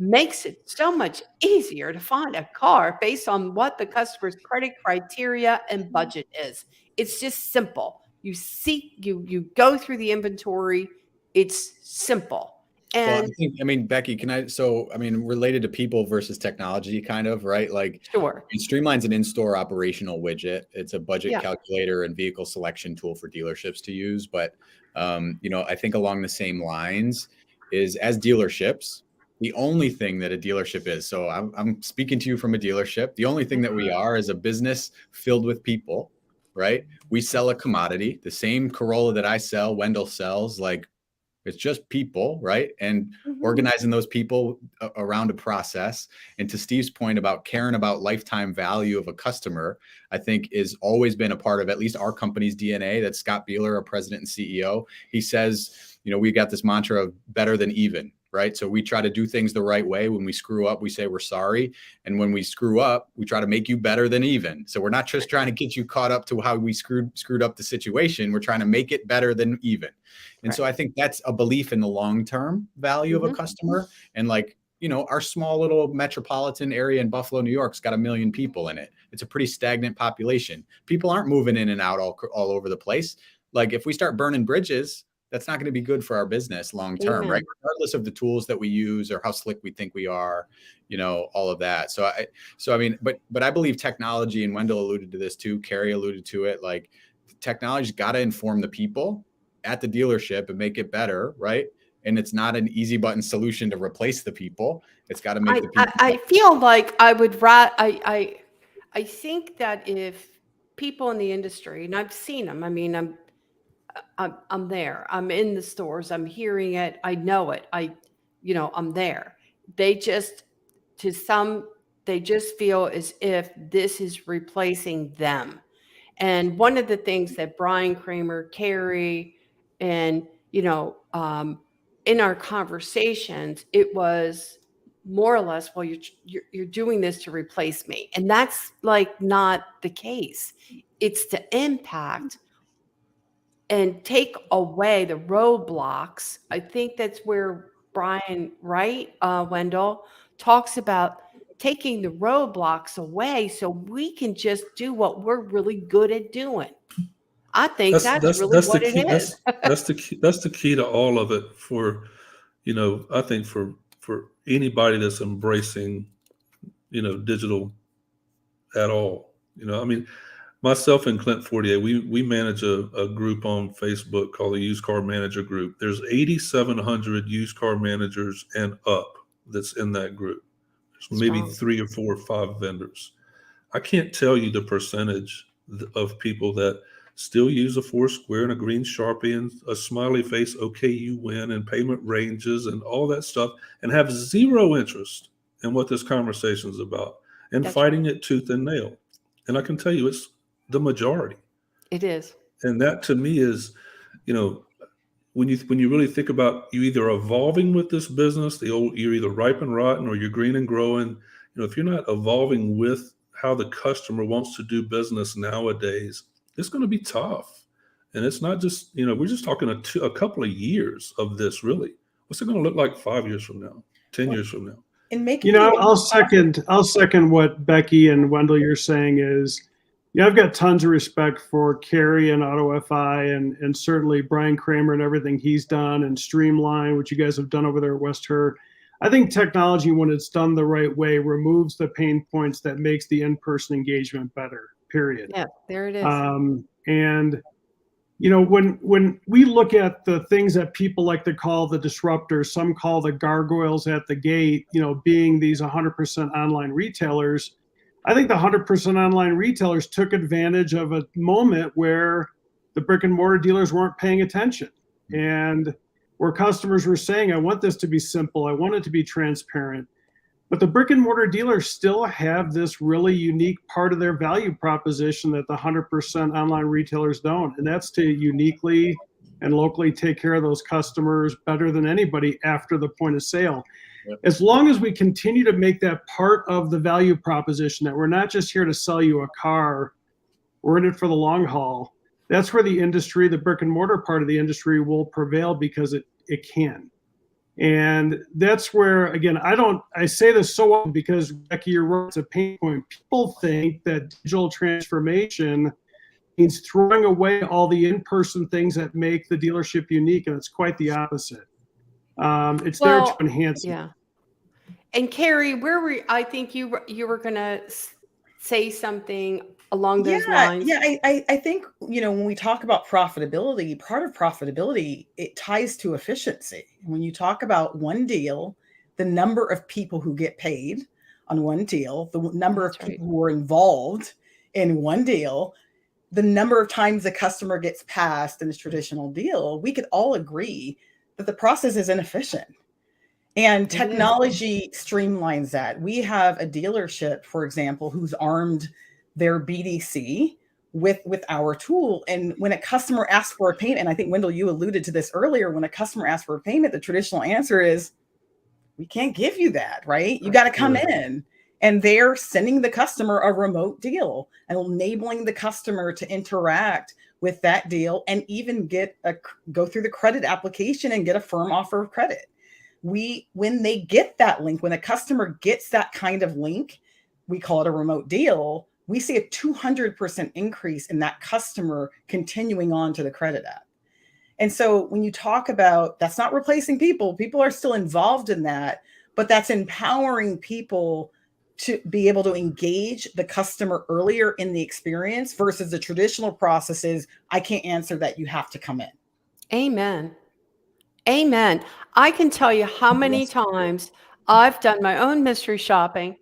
makes it so much easier to find a car based on what the customer's credit criteria and budget is. It's just simple. You go through the inventory. It's simple. Well, And I mean, Becky, related to people versus technology, kind of, right? Like, sure. Streamline's an in-store operational widget. It's a budget Yeah. calculator and vehicle selection tool for dealerships to use. But, I think along the same lines is, as dealerships, the only thing that a dealership is, so I'm speaking to you from a dealership, the only thing that we are is a business filled with people, right? We sell a commodity. The same Corolla that I sell, Wendall sells, like, it's just people, right? And organizing those people around a process. And to Steve's point about caring about lifetime value of a customer, I think is always been a part of at least our company's DNA. That's Scott Beeler, our president and CEO. He says, we got this mantra of better than even, right? So we try to do things the right way. When we screw up, we say we're sorry. And when we screw up, we try to make you better than even. So we're not just trying to get you caught up to how we screwed up the situation. We're trying to make it better than even. And so I think that's a belief in the long-term value of a customer. And like, our small little metropolitan area in Buffalo, New York's got 1 million people in it. It's a pretty stagnant population. People aren't moving in and out all over the place. Like, if we start burning bridges, that's not going to be good for our business long-term, right? Regardless of the tools that we use or how slick we think we are, all of that. So I mean, but I believe technology, and Wendell alluded to this too, Kerri alluded to it, like, technology's got to inform the people at the dealership and make it better, right? And it's not an easy button solution to replace the people. It's got to make the people. I feel like I would I think that if people in the industry, and I've seen them, I mean, I'm there. I'm in the stores. I'm hearing it. I know it. I'm there. They just feel as if this is replacing them. And one of the things that Brian Kramer, Kerri, and in our conversations, it was more or less, well, you're doing this to replace me, and that's like not the case. It's to impact and take away the roadblocks. I think that's where Brian, right, Wendall, talks about taking the roadblocks away so we can just do what we're really good at doing. I think that's really what it is. That's the key to all of it for, I think for anybody that's embracing, digital at all. I mean, myself and Clint Fortier, we manage a group on Facebook called the Used Car Manager Group. There's 8,700 used car managers and up that's in that group. There's maybe 3 or 4 or 5 vendors. I can't tell you the percentage of people that still use a 4 square and a green Sharpie and a smiley face, okay, you win, and payment ranges and all that stuff, and have zero interest in what this conversation is about, and fighting it tooth and nail. And I can tell you it's the majority. It is. And that to me is, when you really think about you either evolving with this business, you're either ripe and rotten or you're green and growing. If you're not evolving with how the customer wants to do business nowadays, it's going to be tough. And it's not just, we're just talking a couple of years of this, really. What's it going to look like 5 years from now, 10 years from now? I'll second what Becky and Wendell you're saying is, I've got tons of respect for Kerri and AutoFi and certainly Brian Kramer and everything he's done, and Streamline, what you guys have done over there at West Herr. I think technology, when it's done the right way, removes the pain points that makes the in-person engagement better, period. Yeah, there it is. And when we look at the things that people like to call the disruptors, some call the gargoyles at the gate, being these 100% online retailers, I think the 100% online retailers took advantage of a moment where the brick and mortar dealers weren't paying attention, and where customers were saying, I want this to be simple, I want it to be transparent. But the brick and mortar dealers still have this really unique part of their value proposition that the 100% online retailers don't. And that's to uniquely and locally take care of those customers better than anybody after the point of sale. Yep. As long as we continue to make that part of the value proposition, that we're not just here to sell you a car, we're in it for the long haul, that's where the industry, the brick and mortar part of the industry, will prevail, because it can. And that's where, again, I say this so often because, Becky, you're right, it's a pain point. People think that digital transformation means throwing away all the in-person things that make the dealership unique, and it's quite the opposite. It's there to Well, enhance it. yeah. And Kerri, I think you were going to say something along those lines. I think, when we talk about profitability, part of profitability, it ties to efficiency. When you talk about one deal, the number of people who get paid on one deal, the number of people who are involved in one deal, the number of times the customer gets passed in a traditional deal, we could all agree that the process is inefficient. And technology streamlines that. We have a dealership, for example, who's armed their BDC with our tool. And when a customer asks for a payment, and I think, Wendall, you alluded to this earlier, when a customer asks for a payment, the traditional answer is, we can't give you that, right? You got to come in. And they're sending the customer a remote deal and enabling the customer to interact with that deal and even go through the credit application and get a firm offer of credit. When they get that link, when a customer gets that kind of link, we call it a remote deal, we see a 200% increase in that customer continuing on to the credit app. And so when you talk about, that's not replacing people are still involved in that, but that's empowering people to be able to engage the customer earlier in the experience versus the traditional processes. I can't answer that. You have to come in. Amen. Amen. I can tell you how many times I've done my own mystery shopping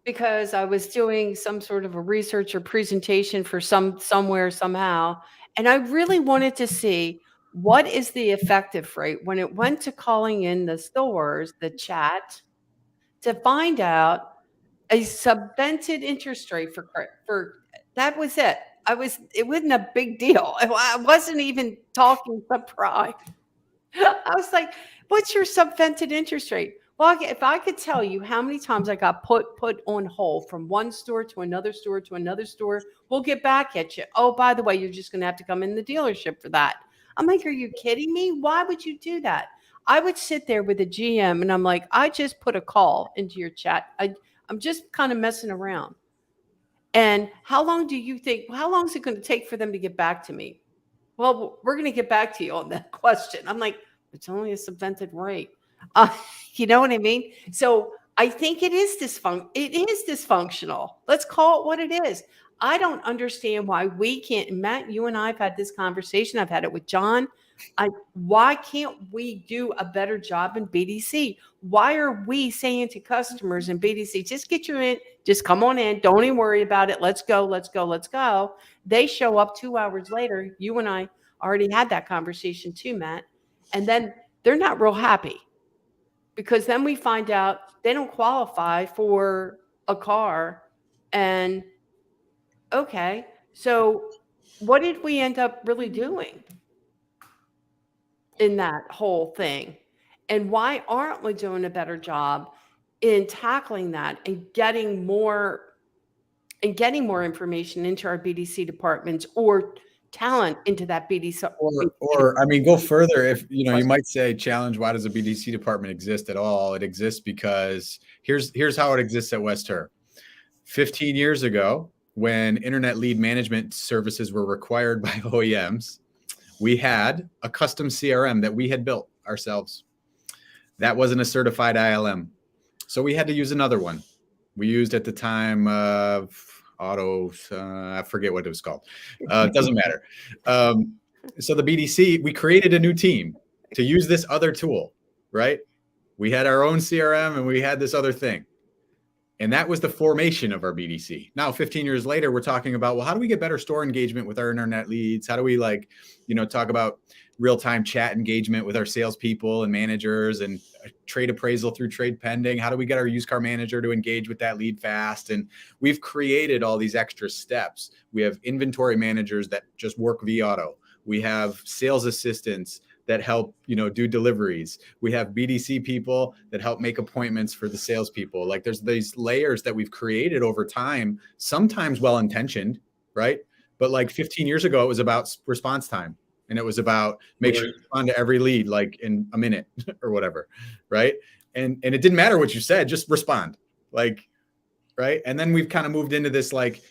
because I was doing some sort of a research or presentation for somewhere, somehow. And I really wanted to see what is the effective rate when it went to calling in the stores, the chat, to find out a subvented interest rate for that was it. It wasn't a big deal. I wasn't even talking subprime. I was like, what's your subvented interest rate? Well, if I could tell you how many times I got put on hold from one store to another store to another store, we'll get back at you. Oh, by the way, you're just going to have to come in the dealership for that. I'm like, are you kidding me? Why would you do that? I would sit there with a GM and I'm like, I just put a call into your chat. I'm just kind of messing around. And how long is it going to take for them to get back to me? Well, we're going to get back to you on that question. I'm like, it's only a subvented rate. You know what I mean? So I think it is dysfunctional. Let's call it what it is. I don't understand why we can't. Matt, you and I have had this conversation. I've had it with John. Why can't we do a better job in BDC? Why are we saying to customers in BDC, just get you in, just come on in, don't even worry about it. Let's go, let's go, let's go. They show up 2 hours later. You and I already had that conversation too, Matt. And then they're not real happy because then we find out they don't qualify for a car. And okay, so what did we end up really doing in that whole thing? And why aren't we doing a better job in tackling that and getting more information into our BDC departments or talent into that BDC? Or I mean, go further. If you might say, challenge, why does a BDC department exist at all? It exists because here's how it exists at West Herr. 15 years ago, when internet lead management services were required by OEMs, we had a custom CRM that we had built ourselves. That wasn't a certified ILM. So we had to use another one. We used at the time I forget what it was called. It doesn't matter. So the BDC, we created a new team to use this other tool, right? We had our own CRM and we had this other thing. And that was the formation of our BDC. Now, 15 years later, we're talking about, well, how do we get better store engagement with our internet leads? How do we talk about real-time chat engagement with our salespeople and managers and trade appraisal through trade pending? How do we get our used car manager to engage with that lead fast? And we've created all these extra steps. We have inventory managers that just work vAuto. We have sales assistants that help, do deliveries. We have BDC people that help make appointments for the salespeople. Like there's these layers that we've created over time, sometimes well-intentioned, right? But like 15 years ago, it was about response time. and it was about make sure you respond to every lead like in a minute or whatever, right? And it didn't matter what you said, just respond, like, right? And then we've kind of moved into this, like,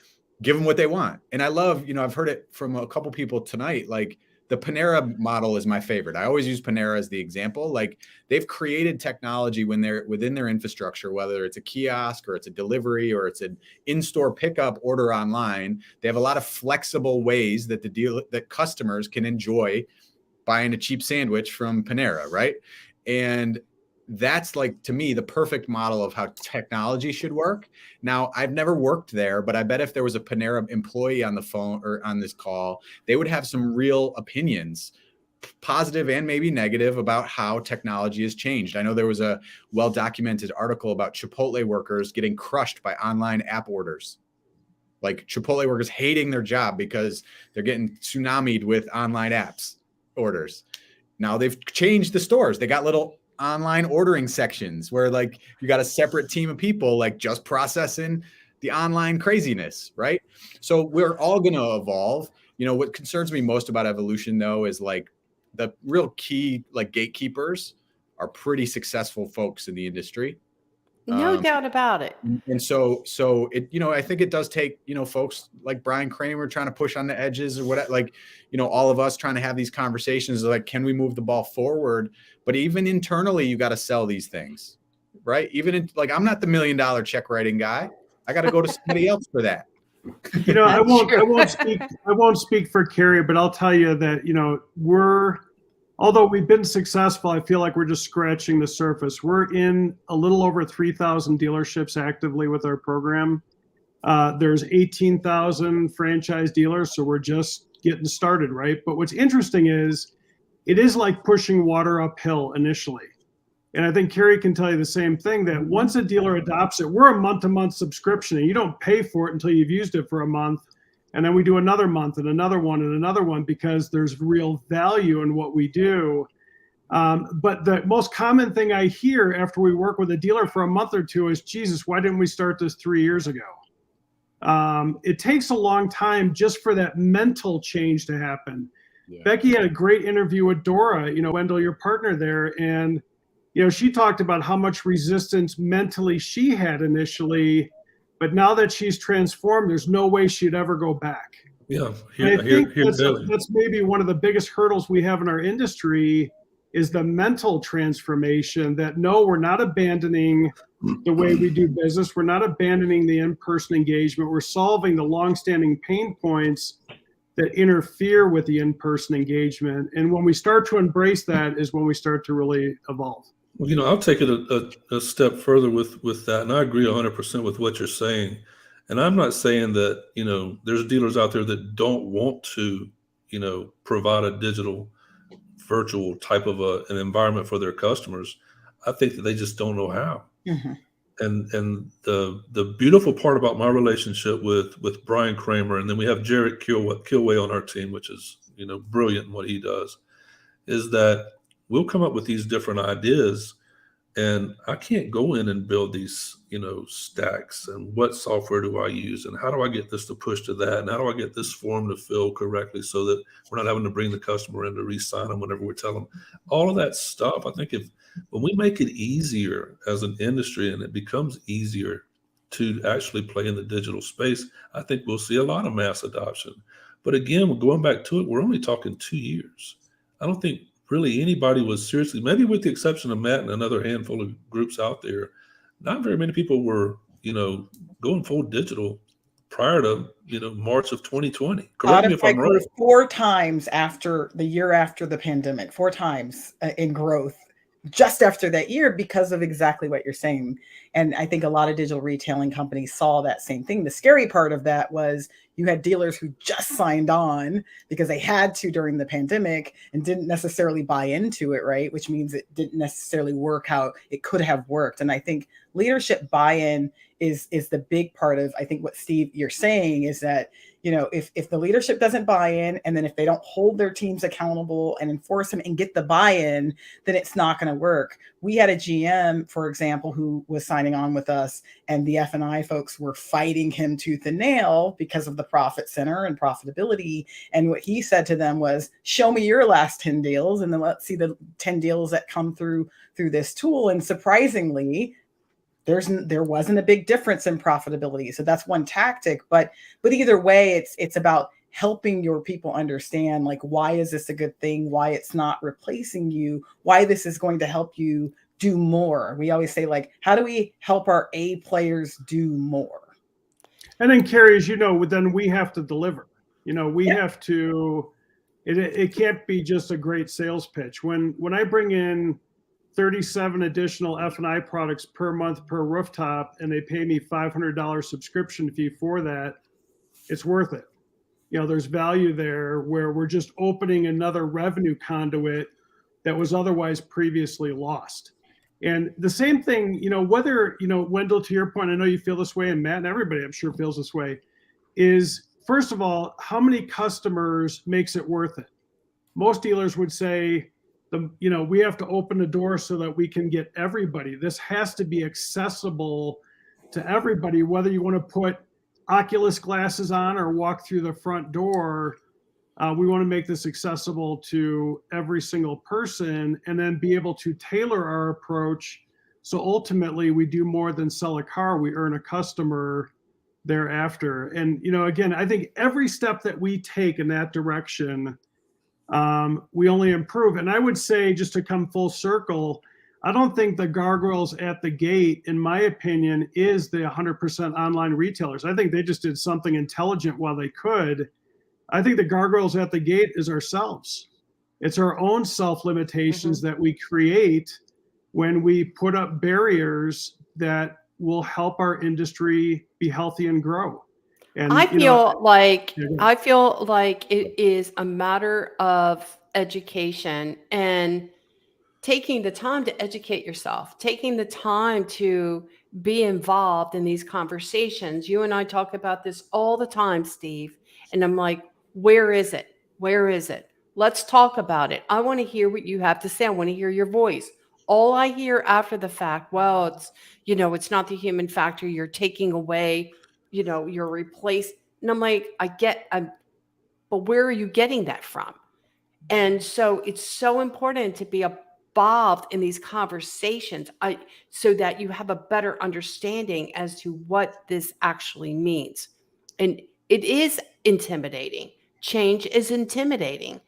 give them what they want. And I love, I've heard it from a couple people tonight, like the Panera model is my favorite. I always use Panera as the example. Like, they've created technology when they're within their infrastructure, whether it's a kiosk or it's a delivery or it's an in-store pickup, order online. They have a lot of flexible ways that that customers can enjoy buying a cheap sandwich from Panera, right? And that's, like, to me, the perfect model of how technology should work. Now, I've never worked there, but I bet if there was a Panera employee on the phone or on this call, they would have some real opinions, positive and maybe negative, about how technology has changed. I know there was a well-documented article about Chipotle workers getting crushed by online app orders. Like, Chipotle workers hating their job because they're getting tsunamied with online apps orders. Now they've changed the stores. They got little online ordering sections where, like, you got a separate team of people, like, just processing the online craziness, right? So we're all going to evolve. What concerns me most about evolution, though, is, like, the real key, like, gatekeepers are pretty successful folks in the industry. No doubt about it. And so it, I think it does take, folks like Brian Kramer trying to push on the edges or whatever, like, all of us trying to have these conversations, like, can we move the ball forward? But even internally, you got to sell these things, right? Even like, I'm not the $1 million check writing guy. I got to go to somebody else for that. I won't speak for Kerri, but I'll tell you that, although we've been successful, I feel like we're just scratching the surface. We're in a little over 3,000 dealerships actively with our program. There's 18,000 franchise dealers, so we're just getting started, right? But what's interesting is it is like pushing water uphill initially. And I think Kerri can tell you the same thing, that once a dealer adopts it, we're a month-to-month subscription, and you don't pay for it until you've used it for a month. And then we do another month and another one and another one, because there's real value in what we do. But the most common thing I hear after we work with a dealer for a month or two is, Jesus, why didn't we start this 3 years ago? It takes a long time just for that mental change to happen. Yeah. Becky had a great interview with Dora, Wendall, your partner there. And, she talked about how much resistance mentally she had initially, but now that she's transformed, there's no way she'd ever go back. Yeah, I think that's maybe one of the biggest hurdles we have in our industry, is the mental transformation, that no, we're not abandoning the way we do business. We're not abandoning the in-person engagement. We're solving the longstanding pain points that interfere with the in-person engagement. And when we start to embrace that is when we start to really evolve. Well, I'll take it a step further with that. And I agree 100% with what you're saying. And I'm not saying that, there's dealers out there that don't want to, provide a digital, virtual type of an environment for their customers. I think that they just don't know how. Mm-hmm. And the beautiful part about my relationship with Brian Kramer, and then we have Jared Kilway on our team, which is, brilliant in what he does, is that we'll come up with these different ideas, and I can't go in and build these, stacks, and what software do I use, and how do I get this to push to that, and how do I get this form to fill correctly so that we're not having to bring the customer in to re-sign them whenever we tell them. All of that stuff, I think when we make it easier as an industry and it becomes easier to actually play in the digital space, I think we'll see a lot of mass adoption. But again, going back to it, we're only talking 2 years. I don't think really anybody was seriously, maybe with the exception of Matt and another handful of groups out there, not very many people were, going full digital prior to, March of 2020. Correct me if I'm wrong. 4 times after the year after the pandemic, 4 times in growth just after that year, because of exactly what you're saying. And I think a lot of digital retailing companies saw that same thing. The scary part of that was you had dealers who just signed on because they had to during the pandemic and didn't necessarily buy into it, right? Which means it didn't necessarily work how it could have worked. And I think leadership buy-in is the big part of, I think, what Steve, you're saying, is that, if the leadership doesn't buy in, and then if they don't hold their teams accountable and enforce them and get the buy-in, then it's not going to work. We had a GM, for example, who was signing on with us, and the F&I folks were fighting him tooth and nail because of the profit center and profitability. And what he said to them was, show me your last 10 deals, and then let's see the 10 deals that come through this tool. And surprisingly, there wasn't a big difference in profitability. So that's one tactic, but either way, it's about helping your people understand, like, why is this a good thing? Why it's not replacing you? Why this is going to help you do more? We always say, like, how do we help our A players do more? And then, Kerri, as you know, then we have to deliver. We have to. It can't be just a great sales pitch. When I bring in 37 additional F&I products per month per rooftop, and they pay me $500 subscription fee for that, it's worth it. There's value there where we're just opening another revenue conduit that was otherwise previously lost. And the same thing, whether, Wendall, to your point, I know you feel this way, and Matt and everybody I'm sure feels this way, is first of all, how many customers makes it worth it? Most dealers would say, we have to open the door so that we can get everybody. This has to be accessible to everybody, whether you want to put Oculus glasses on or walk through the front door. We want to make this accessible to every single person, and then be able to tailor our approach. So ultimately, we do more than sell a car. We earn a customer thereafter. And, again, I think every step that we take in that direction, we only improve. And I would say, just to come full circle, I don't think the guardrails at the gate, in my opinion, is the 100% online retailers. I think they just did something intelligent while they could. I think the guardrails at the gate is ourselves. It's our own self-limitations that we create when we put up barriers that will help our industry be healthy and grow. And I feel like it is a matter of education and taking the time to educate yourself, taking the time to be involved in these conversations. You and I talk about this all the time, Steve. And I'm like, where is it? Where is it? Let's talk about it. I want to hear what you have to say. I want to hear your voice. All I hear after the fact, well, it's not the human factor. You're taking away, you're replaced. And I'm like, but where are you getting that from? And so it's so important to be involved in these conversations so that you have a better understanding as to what this actually means. And it is intimidating. Change is intimidating.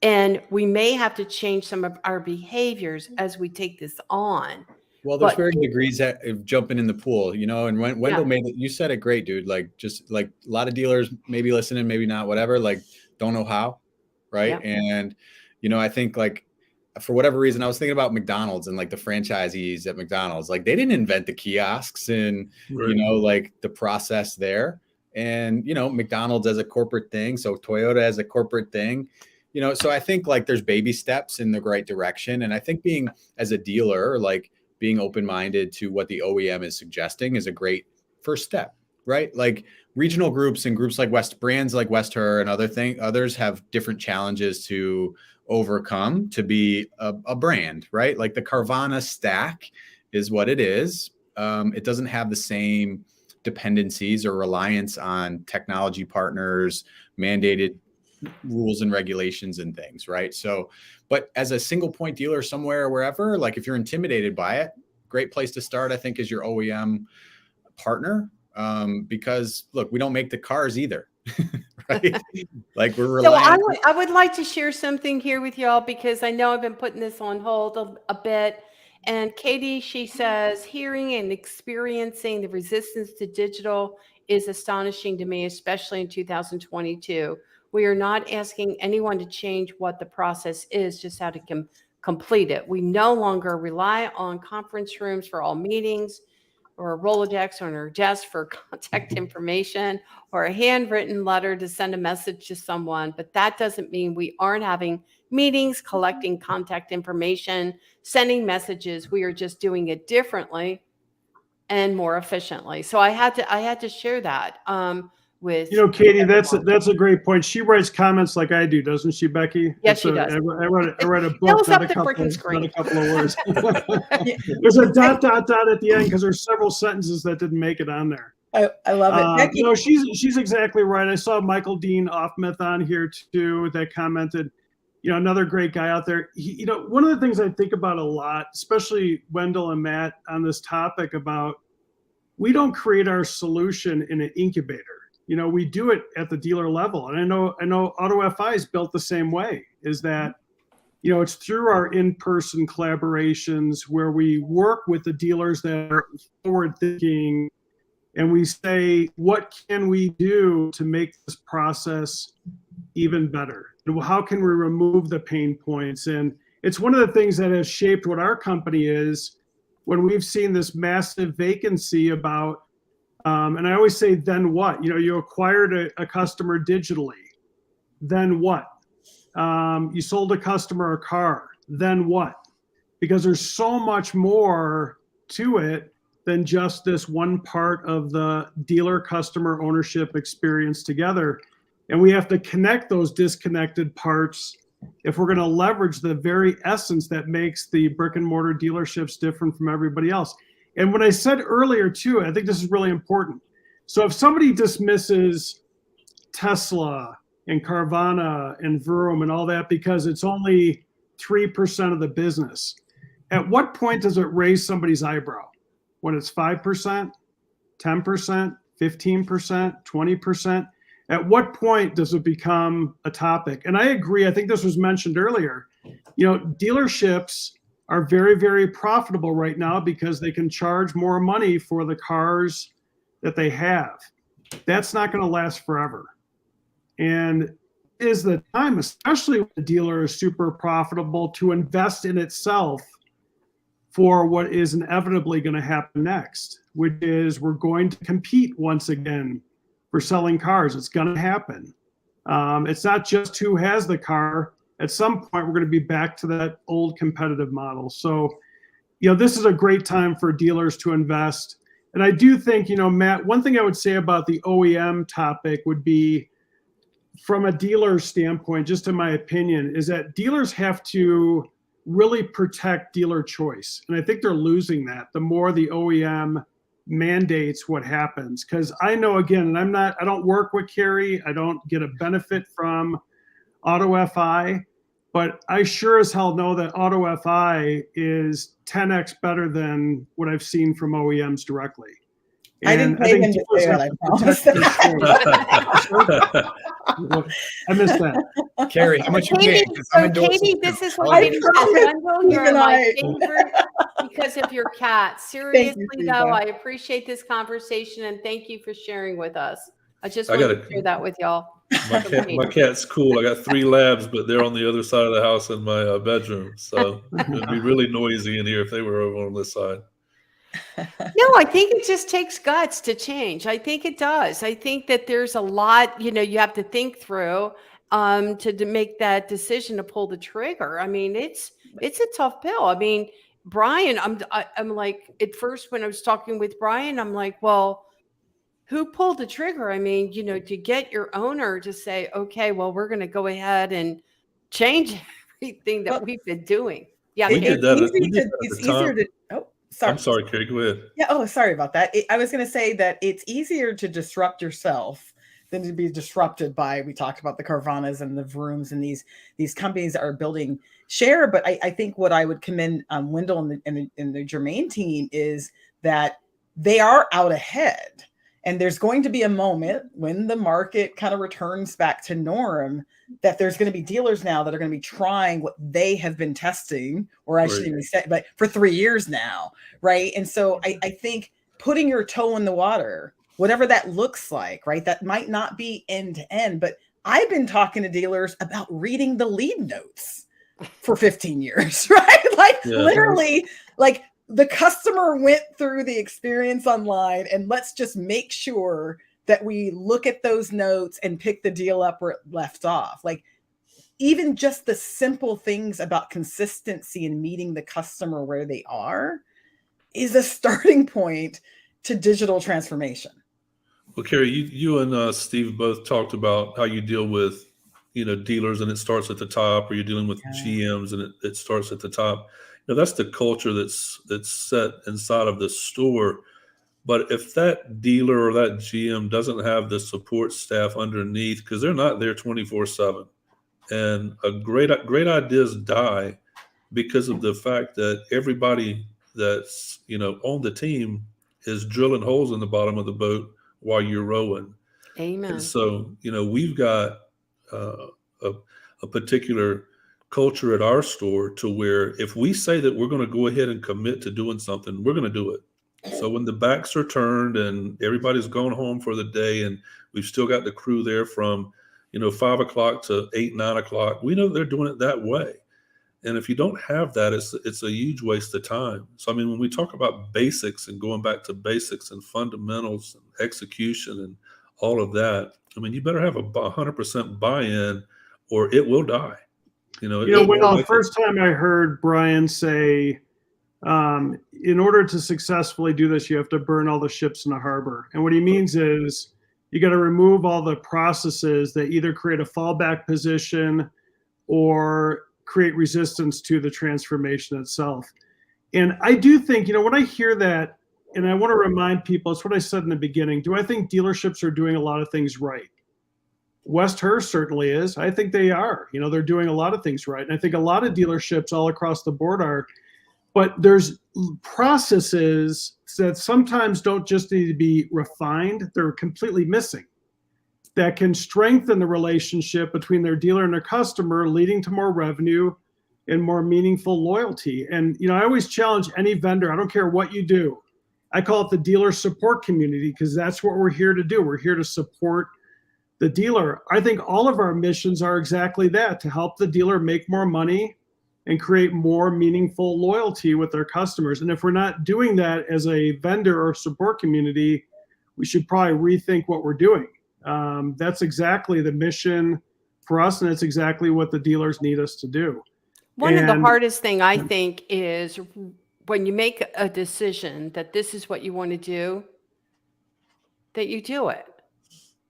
And we may have to change some of our behaviors as we take this on. Well, there's varying degrees of jumping in the pool, and Wendell made it, you said it great, dude. Like, just like a lot of dealers maybe listening, maybe not, whatever, like, don't know how. Right. Yeah. And, I think, like, for whatever reason, I was thinking about McDonald's and, like, the franchisees at McDonald's. Like, they didn't invent the kiosks and, like, the process there. And, McDonald's as a corporate thing. So Toyota as a corporate thing. So I think, like, there's baby steps in the right direction. And I think as a dealer, like, being open-minded to what the OEM is suggesting is a great first step, right? Like, regional groups and groups like brands like Herr and others have different challenges to overcome to be a brand, right? Like, the Carvana stack is what it is. It doesn't have the same dependencies or reliance on technology partners, mandated rules and regulations and things, right? So, but as a single point dealer somewhere or wherever, like, if you're intimidated by it, great place to start, I think, is your OEM partner. Because look, we don't make the cars either, right? Like, we're relying. So I would like to share something here with y'all, because I know I've been putting this on hold a bit. And Katie, she says, hearing and experiencing the resistance to digital is astonishing to me, especially in 2022. We are not asking anyone to change what the process is, just how to complete it. We no longer rely on conference rooms for all meetings, or a Rolodex on our desk for contact information, or a handwritten letter to send a message to someone. But that doesn't mean we aren't having meetings, collecting contact information, sending messages. We are just doing it differently and more efficiently. So I had to share that. with. Katie, that's a great point. She writes comments like I do, doesn't she, Becky? Yes, she does. I write a book, Fills not up a the freaking screen. couple of words. There's a dot at the end because there's several sentences that didn't make it on there. I love it. Becky, No, she's exactly right. I saw Michael Dean Offmouth on here too that commented. Another great guy out there. One of the things I think about a lot, especially Wendall and Matt, on this topic about we don't create our solution in an incubator. We do it at the dealer level. And I know AutoFi is built the same way, is that, it's through our in-person collaborations where we work with the dealers that are forward thinking and we say, what can we do to make this process even better? And how can we remove the pain points? And it's one of the things that has shaped what our company is when we've seen this massive vacancy about, and I always say, then what? You acquired a customer digitally. Then what? You sold a customer a car. Then what? Because there's so much more to it than just this one part of the dealer customer ownership experience together. And we have to connect those disconnected parts if we're going to leverage the very essence that makes the brick and mortar dealerships different from everybody else. And what I said earlier too, I think this is really important. So if somebody dismisses Tesla and Carvana and Vroom and all that because it's only 3% of the business, at what point does it raise somebody's eyebrow? When it's 5%, 10%, 15%, 20%? At what point does it become a topic? And I agree. I think this was mentioned earlier. Dealerships are very, very profitable right now because they can charge more money for the cars that they have. That's not going to last forever. And is the time, especially when the dealer is super profitable, to invest in itself for what is inevitably going to happen next, which is we're going to compete once again for selling cars. It's going to happen. It's not just who has the car. At some point, we're going to be back to that old competitive model. So, this is a great time for dealers to invest. And I do think, Matt, one thing I would say about the OEM topic would be, from a dealer standpoint, just in my opinion, is that dealers have to really protect dealer choice. And I think they're losing that the more the OEM mandates what happens. Because I know, again, and I don't work with Kerri, I don't get a benefit from AutoFi, but I sure as hell know that AutoFi is 10x better than what I've seen from OEMs directly. I didn't pay him to say that, I promise. I missed that. Kerri, how much you Katie, paying? so Katie, this is what Katie says. Wendell, you're my favorite because of your cat. Seriously, though, I appreciate this conversation and thank you for sharing with us. I just wanted to share that with y'all. My cat's cool. I got 3 labs, but they're on the other side of the house in my bedroom. So it'd be really noisy in here if they were over on this side. No, I think it just takes guts to change. I think it does. I think that there's a lot, you have to think through to make that decision to pull the trigger. I mean, it's a tough pill. I mean, Brian, I'm like, at first when I was talking with Brian, I'm like, well, who pulled the trigger? I mean, to get your owner to say, okay, well, we're going to go ahead and change everything that we've been doing. Yeah, we did that. It's easier to. Oh, sorry. I'm sorry, Kerri. Go ahead. Yeah. Oh, sorry about that. I was going to say that it's easier to disrupt yourself than to be disrupted by. We talked about the Carvanas and the Vrooms and these companies that are building share. But I think what I would commend Wendall and the Germain team is that they are out ahead. And there's going to be a moment when the market kind of returns back to norm that there's going to be dealers now that are going to be trying what they have been testing, or I shouldn't even say, but for 3 years now, right? And so I think putting your toe in the water, whatever that looks like, right? That might not be end to end, but I've been talking to dealers about reading the lead notes for 15 years, right? Literally, the customer went through the experience online, and let's just make sure that we look at those notes and pick the deal up where it left off. Even just the simple things about consistency and meeting the customer where they are is a starting point to digital transformation. Well, Kerri, you and Steve both talked about how you deal with, dealers, and it starts at the top, or you're dealing with GMs and it starts at the top. That's the culture that's set inside of the store. But if that dealer or that GM doesn't have the support staff underneath, because they're not there 24/7, and great ideas die because of the fact that everybody that's on the team is drilling holes in the bottom of the boat while you're rowing. Amen. And so, we've got uh, a particular culture at our store to where if we say that we're going to go ahead and commit to doing something, we're going to do it. So when the backs are turned and everybody's gone home for the day and we've still got the crew there from, 5 o'clock to 8, 9 o'clock, we know they're doing it that way. And if you don't have that, it's a huge waste of time. So, I mean, when we talk about basics and going back to basics and fundamentals and execution and all of that, I mean, you better have a 100% buy-in or it will die. Well, the first time I heard Brian say, in order to successfully do this, you have to burn all the ships in the harbor. And what he means is you got to remove all the processes that either create a fallback position or create resistance to the transformation itself. And I do think, when I hear that, and I want to remind people, it's what I said in the beginning. Do I think dealerships are doing a lot of things right? Herr certainly is. I think they are. They're doing a lot of things right. And I think a lot of dealerships all across the board are. But there's processes that sometimes don't just need to be refined. They're completely missing that can strengthen the relationship between their dealer and their customer, leading to more revenue and more meaningful loyalty. And, I always challenge any vendor. I don't care what you do. I call it the dealer support community because that's what we're here to do. We're here to support the dealer. I think all of our missions are exactly that, to help the dealer make more money and create more meaningful loyalty with their customers. And if we're not doing that as a vendor or support community, we should probably rethink what we're doing. That's exactly the mission for us, and it's exactly what the dealers need us to do. One of the hardest thing I think is when you make a decision that this is what you want to do, that you do it,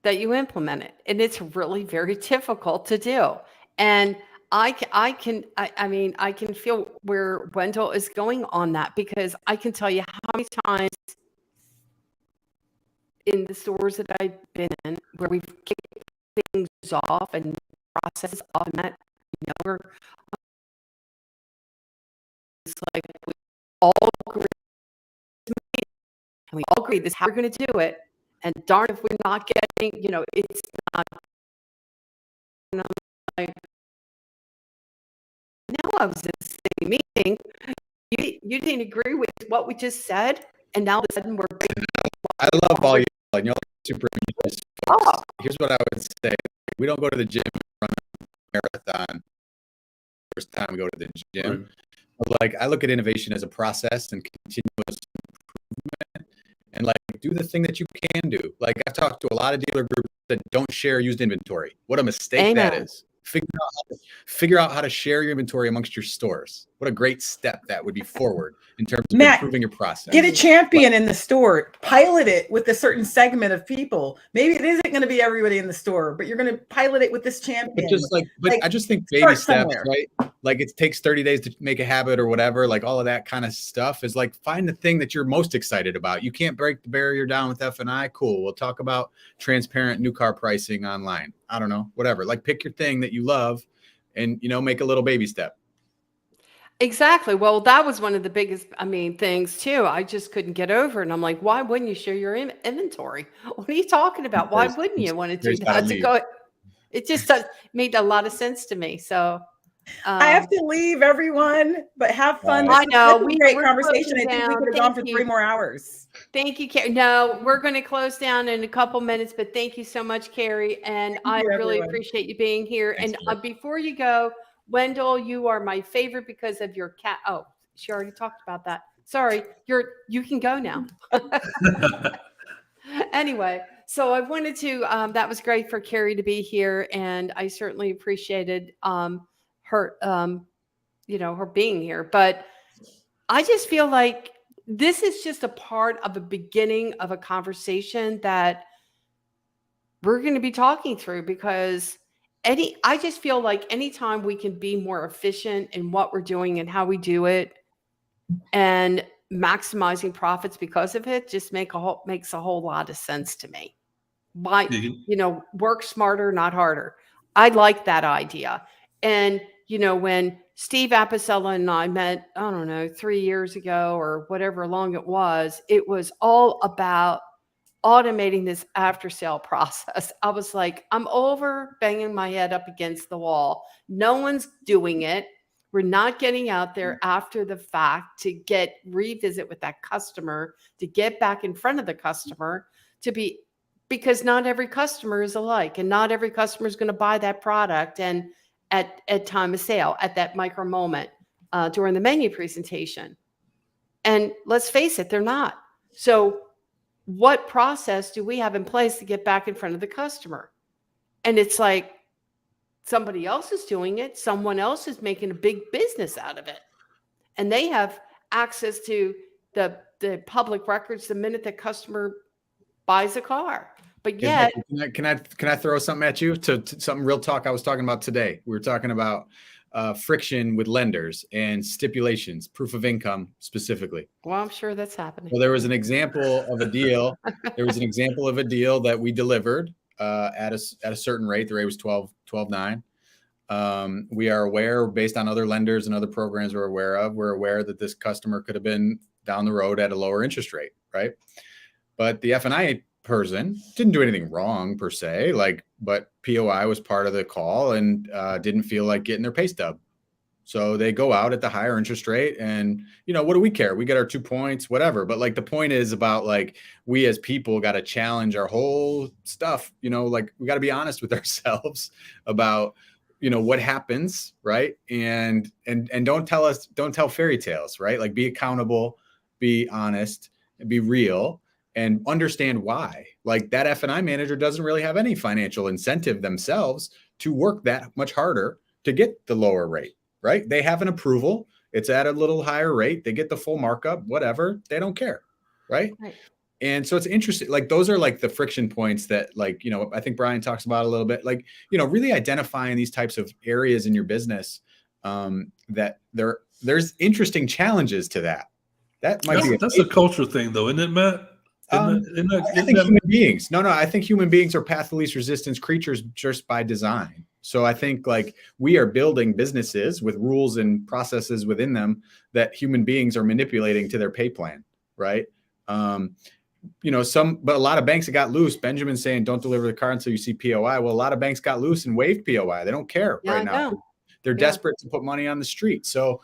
that you implement it. And it's really very difficult to do. And I can feel where Wendall is going on that, because I can tell you how many times in the stores that I've been in where we've kicked things off and processes off, and that, we're, it's like we all agree, and we all agree this is how we're going to do it. And darn if we're not getting, it's not. And I'm like, no, I was in the same meeting. You didn't agree with what we just said, and now all of a sudden we're. I love all you. Super. Oh. Here's what I would say: we don't go to the gym and run a marathon. First time we go to the gym, but I look at innovation as a process and continuous improvement, and do the thing that you can do. I've talked to a lot of dealer groups that don't share used inventory. What a mistake that is. Figure out how to share your inventory amongst your stores. What a great step that would be forward in terms of improving your process. Get a champion in the store, pilot it with a certain segment of people. Maybe it isn't going to be everybody in the store, but you're going to pilot it with this champion. But I just think baby steps, right? It takes 30 days to make a habit or whatever, all of that kind of stuff is find the thing that you're most excited about. You can't break the barrier down with F&I. Cool. We'll talk about transparent new car pricing online. I don't know, whatever. Pick your thing that you love and, make a little baby step. Exactly. Well, that was one of the biggest, things too. I just couldn't get over it. And I'm like, why wouldn't you share your inventory? What are you talking about? Why wouldn't you want to do that? It just made a lot of sense to me. So I have to leave, everyone, but have fun. I know. We great conversation. I think we could have gone for 3 more hours. Thank you, Kerri. No, we're going to close down in a couple minutes, but thank you so much, Kerri. And I really appreciate you being here. Thanks, and before you go, Wendall, you are my favorite because of your cat. Oh, she already talked about that. Sorry, you can go now. Anyway, so I wanted to, that was great for Kerri to be here. And I certainly appreciated her, her being here. But I just feel like this is just a part of the beginning of a conversation that we're going to be talking through, because I just feel like anytime we can be more efficient in what we're doing and how we do it, and maximizing profits because of it, just makes a whole lot of sense to me. Why, work smarter, not harder. I like that idea. And, when Steve Apicella and I met, I don't know, 3 years ago or whatever long it was all about automating this after sale process. I was like, I'm over banging my head up against the wall. No one's doing it. We're not getting out there after the fact to revisit with that customer, to get back in front of the customer, because not every customer is alike, and not every customer is going to buy that product and at time of sale, at that micro moment during the menu presentation. And let's face it, they're not. So what process do we have in place to get back in front of the customer? And it's like, somebody else is doing it. Someone else is making a big business out of it. And they have access to the public records the minute the customer buys a car. But yet, can I throw something at you to something real talk I was talking about today? We were talking about friction with lenders and stipulations, proof of income specifically. Well, I'm sure that's happening. Well, there was an example of a deal. There was an example of a deal that we delivered at a certain rate. The rate was 12.9. We are aware, based on other lenders and other programs we're aware that this customer could have been down the road at a lower interest rate, right? But the F&I person didn't do anything wrong per se, but POI was part of the call and didn't feel like getting their pay stub. So they go out at the higher interest rate, and what do we care? We get our 2 points, whatever. But the point is about we as people got to challenge our whole stuff. We got to be honest with ourselves about what happens, right? And don't tell fairy tales, right? Be accountable, be honest, and be real, and understand why. That F&I manager doesn't really have any financial incentive themselves to work that much harder to get the lower rate, right? They have an approval. It's at a little higher rate. They get the full markup, whatever. They don't care, right? And so it's interesting. Those are the friction points that I think Brian talks about a little bit, really identifying these types of areas in your business that there's interesting challenges to that. That might that's a culture thing though, isn't it, Matt? I think human beings. No, I think human beings are path of least resistance creatures just by design. So I think we are building businesses with rules and processes within them that human beings are manipulating to their pay plan, right? But a lot of banks that got loose. Benjamin's saying don't deliver the car until you see POI. Well, a lot of banks got loose and waived POI. They don't care right now. They're desperate to put money on the street. So,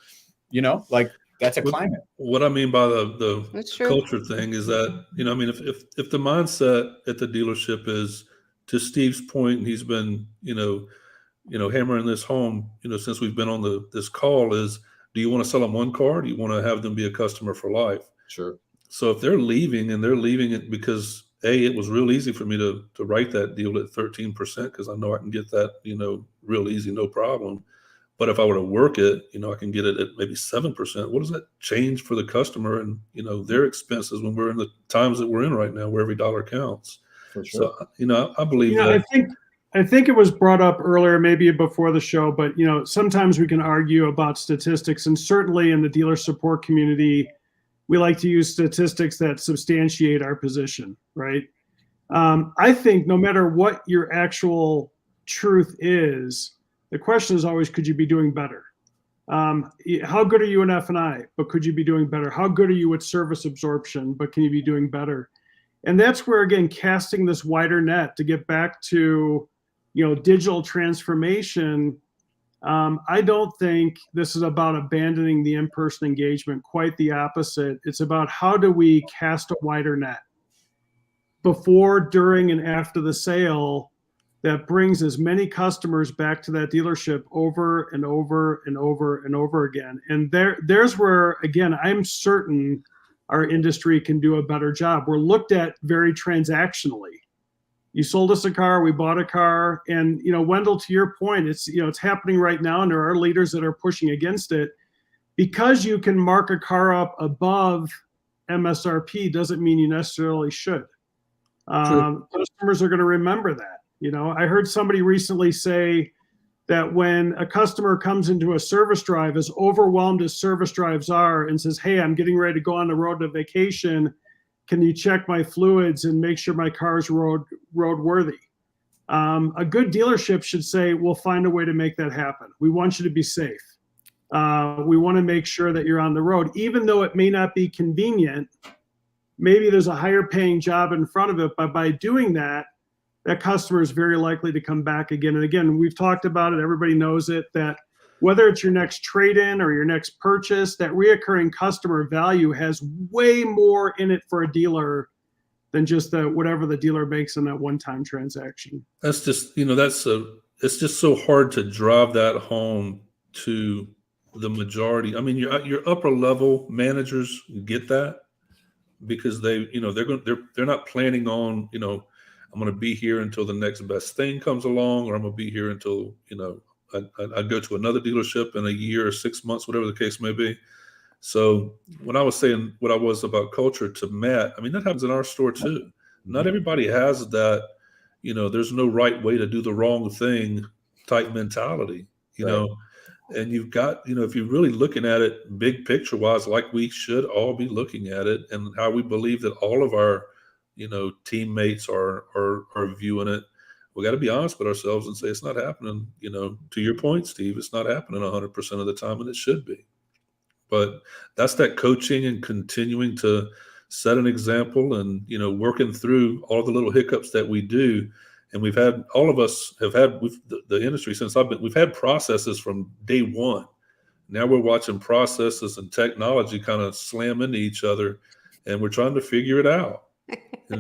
that's a climate. What I mean by the culture thing is that, if the mindset at the dealership is, to Steve's point, and he's been, hammering this home, since we've been on this call, is, do you want to sell them one car? Or do you want to have them be a customer for life? Sure. So if they're leaving it because it was real easy for me to write that deal at 13% because I know I can get that, real easy, no problem. But if I were to work it, I can get it at maybe 7%. What does that change for the customer and, their expenses when we're in the times that we're in right now, where every dollar counts? For sure. So, I believe that. I think it was brought up earlier, maybe before the show, but sometimes we can argue about statistics, and certainly in the dealer support community, we like to use statistics that substantiate our position, right? I think no matter what your actual truth is, the question is always, could you be doing better? How good are you in F&I, but could you be doing better? How good are you at service absorption, but can you be doing better? And that's where, again, casting this wider net to get back to, digital transformation. I don't think this is about abandoning the in-person engagement. Quite the opposite. It's about how do we cast a wider net before, during, and after the sale that brings as many customers back to that dealership over and over and over and over again. And there's where, again, I'm certain our industry can do a better job. We're looked at very transactionally. You sold us a car, we bought a car, and Wendall, to your point, it's it's happening right now, and there are leaders that are pushing against it. Because you can mark a car up above MSRP doesn't mean you necessarily should. Customers are going to remember that. You know, I heard somebody recently say that when a customer comes into a service drive, as overwhelmed as service drives are, and says, "Hey, I'm getting ready to go on the road to vacation. Can you check my fluids and make sure my car's roadworthy?" A good dealership should say, "We'll find a way to make that happen. We want you to be safe. We want to make sure that you're on the road, even though it may not be convenient. Maybe there's a higher paying job in front of it, but by doing that, that customer is very likely to come back again and again." We've talked about it. Everybody knows it, that whether it's your next trade-in or your next purchase, that reoccurring customer value has way more in it for a dealer than just whatever the dealer makes in that one-time transaction. That's just, it's just so hard to drive that home to the majority. I mean, your upper level managers get that because they're not planning on, I'm going to be here until the next best thing comes along, or I'm going to be here until, I go to another dealership in a year or 6 months, whatever the case may be. So when I was saying what I was about culture to Matt, I mean, that happens in our store too. Not everybody has that, there's no right way to do the wrong thing type mentality, know, and you've got, if you're really looking at it big picture wise, like we should all be looking at it, and how we believe that all of our, teammates are viewing it, we got to be honest with ourselves and say it's not happening. To your point, Steve, it's not happening 100% of the time, and it should be. But that's that coaching and continuing to set an example, and working through all the little hiccups that we do. And we've had, all of us have had, the industry since we've had processes from day one. Now we're watching processes and technology kind of slam into each other, and we're trying to figure it out. I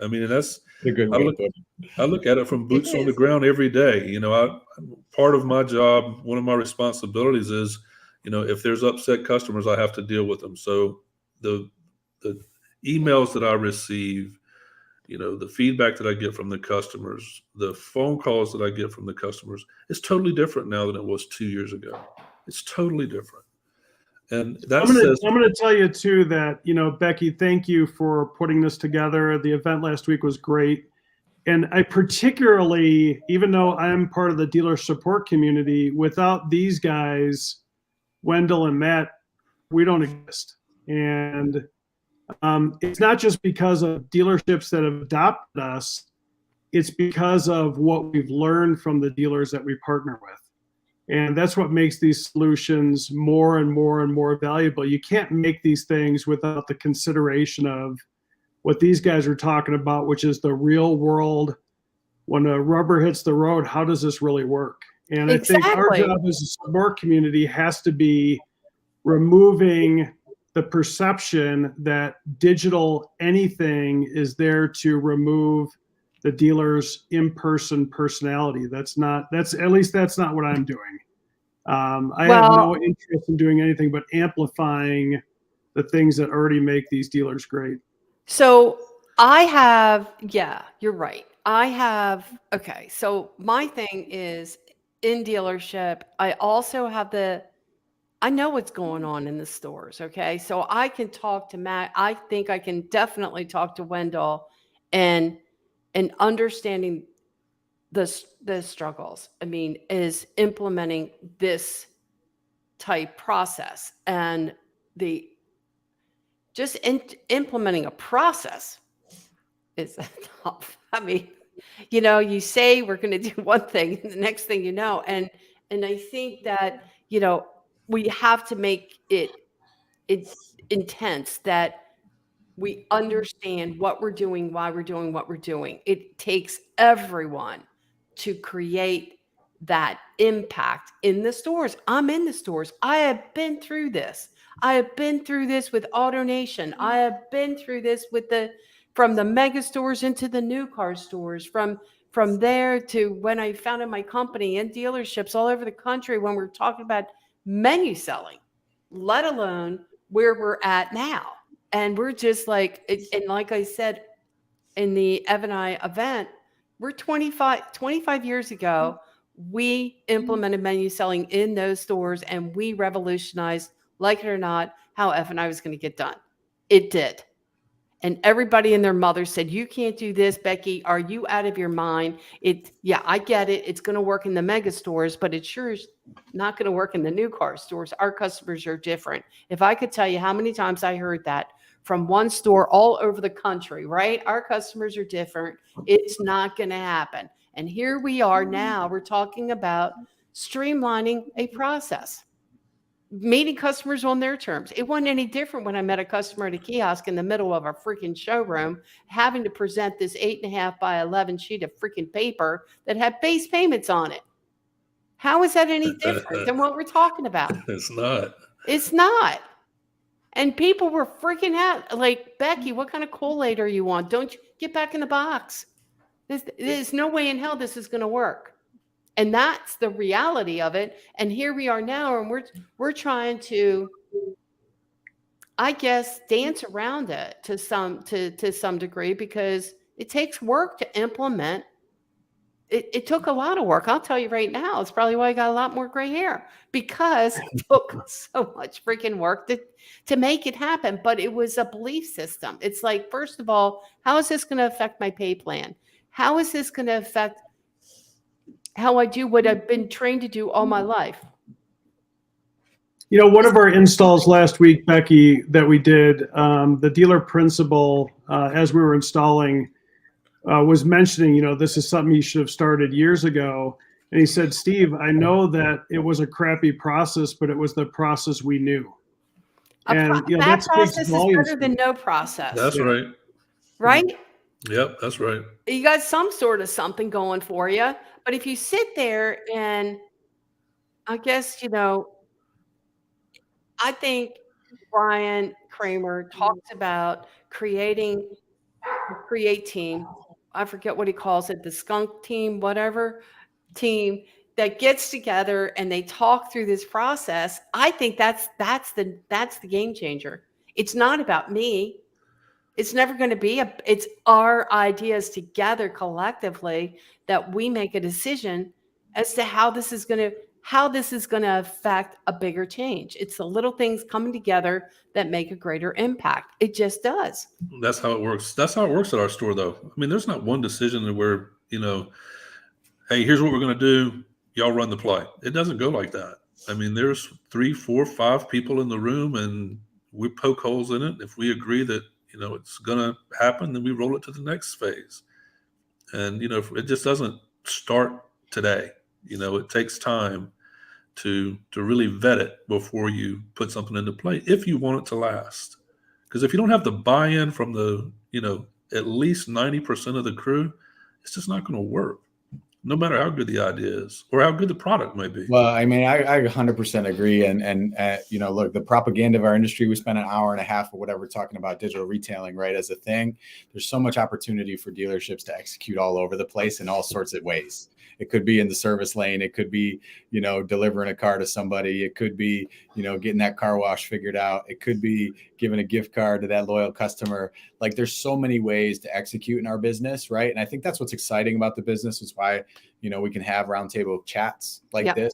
mean, and that's a good way to put it. I look at it from boots on the ground every day. Part of my job, one of my responsibilities is, if there's upset customers, I have to deal with them. So the emails that I receive, the feedback that I get from the customers, the phone calls that I get from the customers, it's totally different now than it was 2 years ago. It's totally different. And I'm going to tell you too that, Becky, thank you for putting this together. The event last week was great. And I particularly, even though I'm part of the dealer support community, without these guys, Wendall and Matt, we don't exist. And it's not just because of dealerships that have adopted us. It's because of what we've learned from the dealers that we partner with. And that's what makes these solutions more and more and more valuable. You can't make these things without the consideration of what these guys are talking about, which is the real world. When the rubber hits the road, how does this really work? And Exactly. I think our job as a support community has to be removing the perception that digital anything is there to remove the dealer's in-person personality. That's not what I'm doing. I have no interest in doing anything but amplifying the things that already make these dealers great. So you're right. Okay. So my thing is in dealership, I also have I know what's going on in the stores. Okay. So I can talk to Matt. I think I can definitely talk to Wendall and understanding the struggles. I mean, is implementing this type process and implementing a process is tough. I mean, you say we're going to do one thing and the next thing and I think that, we have to make it intense, that we understand what we're doing, why we're doing what we're doing. It takes everyone to create that impact in the stores. I'm in the stores. I have been through this. I have been through this with AutoNation. I have been through this from the mega stores into the new car stores, from there to when I founded my company in dealerships all over the country, when we're talking about menu selling, let alone where we're at now. And we're just like, and like I said, in the Ev and I event, we're 25 years ago, we implemented menu selling in those stores, and we revolutionized, like it or not, how Ev and I was going to get done. It did. And everybody and their mother said, you can't do this, Becky. Are you out of your mind? Yeah, I get it. It's going to work in the mega stores, but it sure is not going to work in the new car stores. Our customers are different. If I could tell you how many times I heard that from one store all over the country, right? Our customers are different. It's not going to happen. And here we are now. We're talking about streamlining a process, meeting customers on their terms. It wasn't any different when I met a customer at a kiosk in the middle of a freaking showroom, having to present this 8.5 by 11 sheet of freaking paper that had base payments on it. How is that any different than what we're talking about? It's not. It's not. And people were freaking out. Like, Becky, what kind of Kool-Aid are you on? Don't you get back in the box? There's no way in hell this is going to work. And that's the reality of it. And here we are now, and we're trying to, I guess, dance around it to some degree, because it takes work to implement. It took a lot of work. I'll tell you right now, it's probably why I got a lot more gray hair, because it took so much freaking work to make it happen. But it was a belief system. It's like, first of all, how is this going to affect my pay plan? How is this going to affect how I do what I've been trained to do all my life? You know, one of our installs last week, Becky, that we did, the dealer principal, as we were installing, was mentioning, you know, this is something you should have started years ago. And he said, Steve, I know that it was a crappy process, but it was the process we knew. And you know, that that process is better than no process. That's right. Right? Yep, that's right. You got some sort of something going for you. But if you sit there and, I guess, you know, I think Brian Kramer talks about create team. I forget what he calls it, the skunk team, whatever team that gets together and they talk through this process. I think that's the game changer. It's not about me. It's never going to be it's our ideas together collectively that we make a decision as to how this is going to affect a bigger change. It's the little things coming together that make a greater impact. It just does. That's how it works. That's how it works at our store, though. I mean, there's not one decision where, you know, hey, here's what we're going to do. Y'all run the play. It doesn't go like that. I mean, there's 3, 4, 5 people in the room, and we poke holes in it. If we agree that, you know, it's going to happen, then we roll it to the next phase. And, you know, it just doesn't start today. You know, it takes time to really vet it before you put something into play, if you want it to last. Because if you don't have the buy-in from the, you know, at least 90% of the crew, it's just not going to work, no matter how good the idea is or how good the product may be. Well, I mean, I 100% agree. And you know, look, the propaganda of our industry, we spent an hour and a half or whatever talking about digital retailing, right, as a thing. There's so much opportunity for dealerships to execute all over the place in all sorts of ways. It could be in the service lane. It could be, you know, delivering a car to somebody. It could be, you know, getting that car wash figured out. It could be giving a gift card to that loyal customer. Like, there's so many ways to execute in our business, right? And I think that's what's exciting about the business. Is why, you know, we can have roundtable chats like this.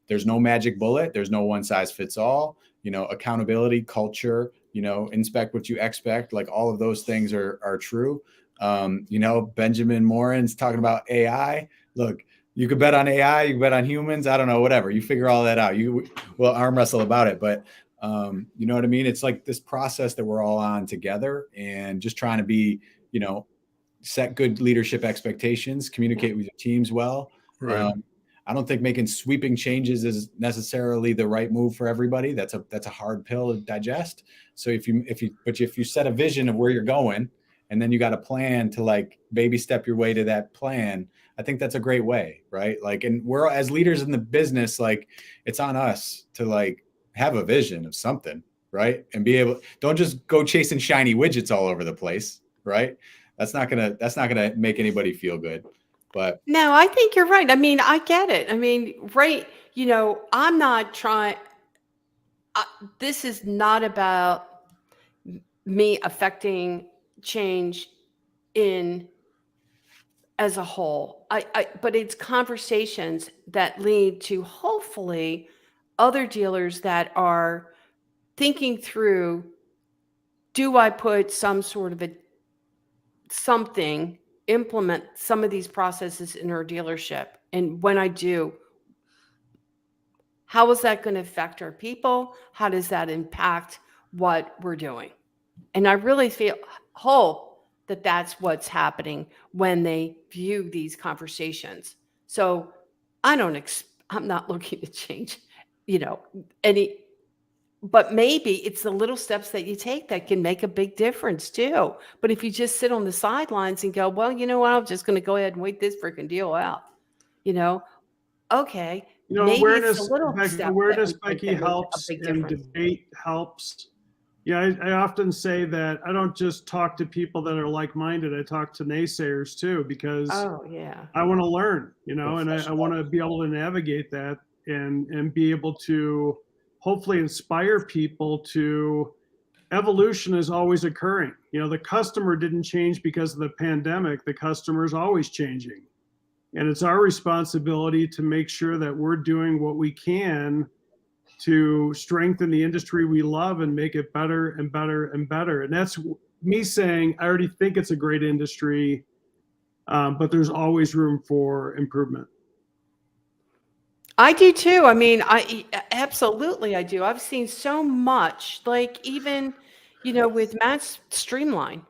There's no magic bullet. There's no one size fits all. You know, accountability, culture, you know, inspect what you expect. Like, all of those things are true. You know, Benjamin Morin's talking about AI. Look, you could bet on AI, you could bet on humans. I don't know, whatever. You figure all that out. You will arm wrestle about it. But you know what I mean? It's like this process that we're all on together, and just trying to be, you know, set good leadership expectations, communicate with your teams well. Right. I don't think making sweeping changes is necessarily the right move for everybody. That's a hard pill to digest. So if you set a vision of where you're going, and then you got a plan to like baby step your way to that plan, I think that's a great way, right? Like, and we're, as leaders in the business, like, it's on us to like have a vision of something, right? And be able, don't just go chasing shiny widgets all over the place, right? That's not gonna make anybody feel good. But no, I think you're right. I mean, I get it. I mean, right. You know, I'm not trying, this is not about me affecting change in as a whole. But it's conversations that lead to hopefully other dealers that are thinking through do I put some sort of implement some of these processes in our dealership? And when I do, how is that going to affect our people? How does that impact what we're doing? And I really hope that that's what's happening when they view these conversations. So I'm not looking to change, any, but maybe it's the little steps that you take that can make a big difference too. But if you just sit on the sidelines and go, well, you know what, I'm just going to go ahead and wait this freaking deal out, okay, maybe it's a little step awareness, that we take Becky, that makes a helps, big and difference. debate helps. Yeah, I often say that I don't just talk to people that are like-minded. I talk to naysayers too, because Oh yeah. I want to learn, and Fresh I want to be able to navigate that and be able to hopefully inspire people to. Evolution is always occurring. The customer didn't change because of the pandemic. The customer is always changing. And it's our responsibility to make sure that we're doing what we can to strengthen the industry we love and make it better and better and better. And that's me saying, I already think it's a great industry, but there's always room for improvement. I do too. I mean, absolutely I do. I've seen so much, like even, with Matt's Streamline.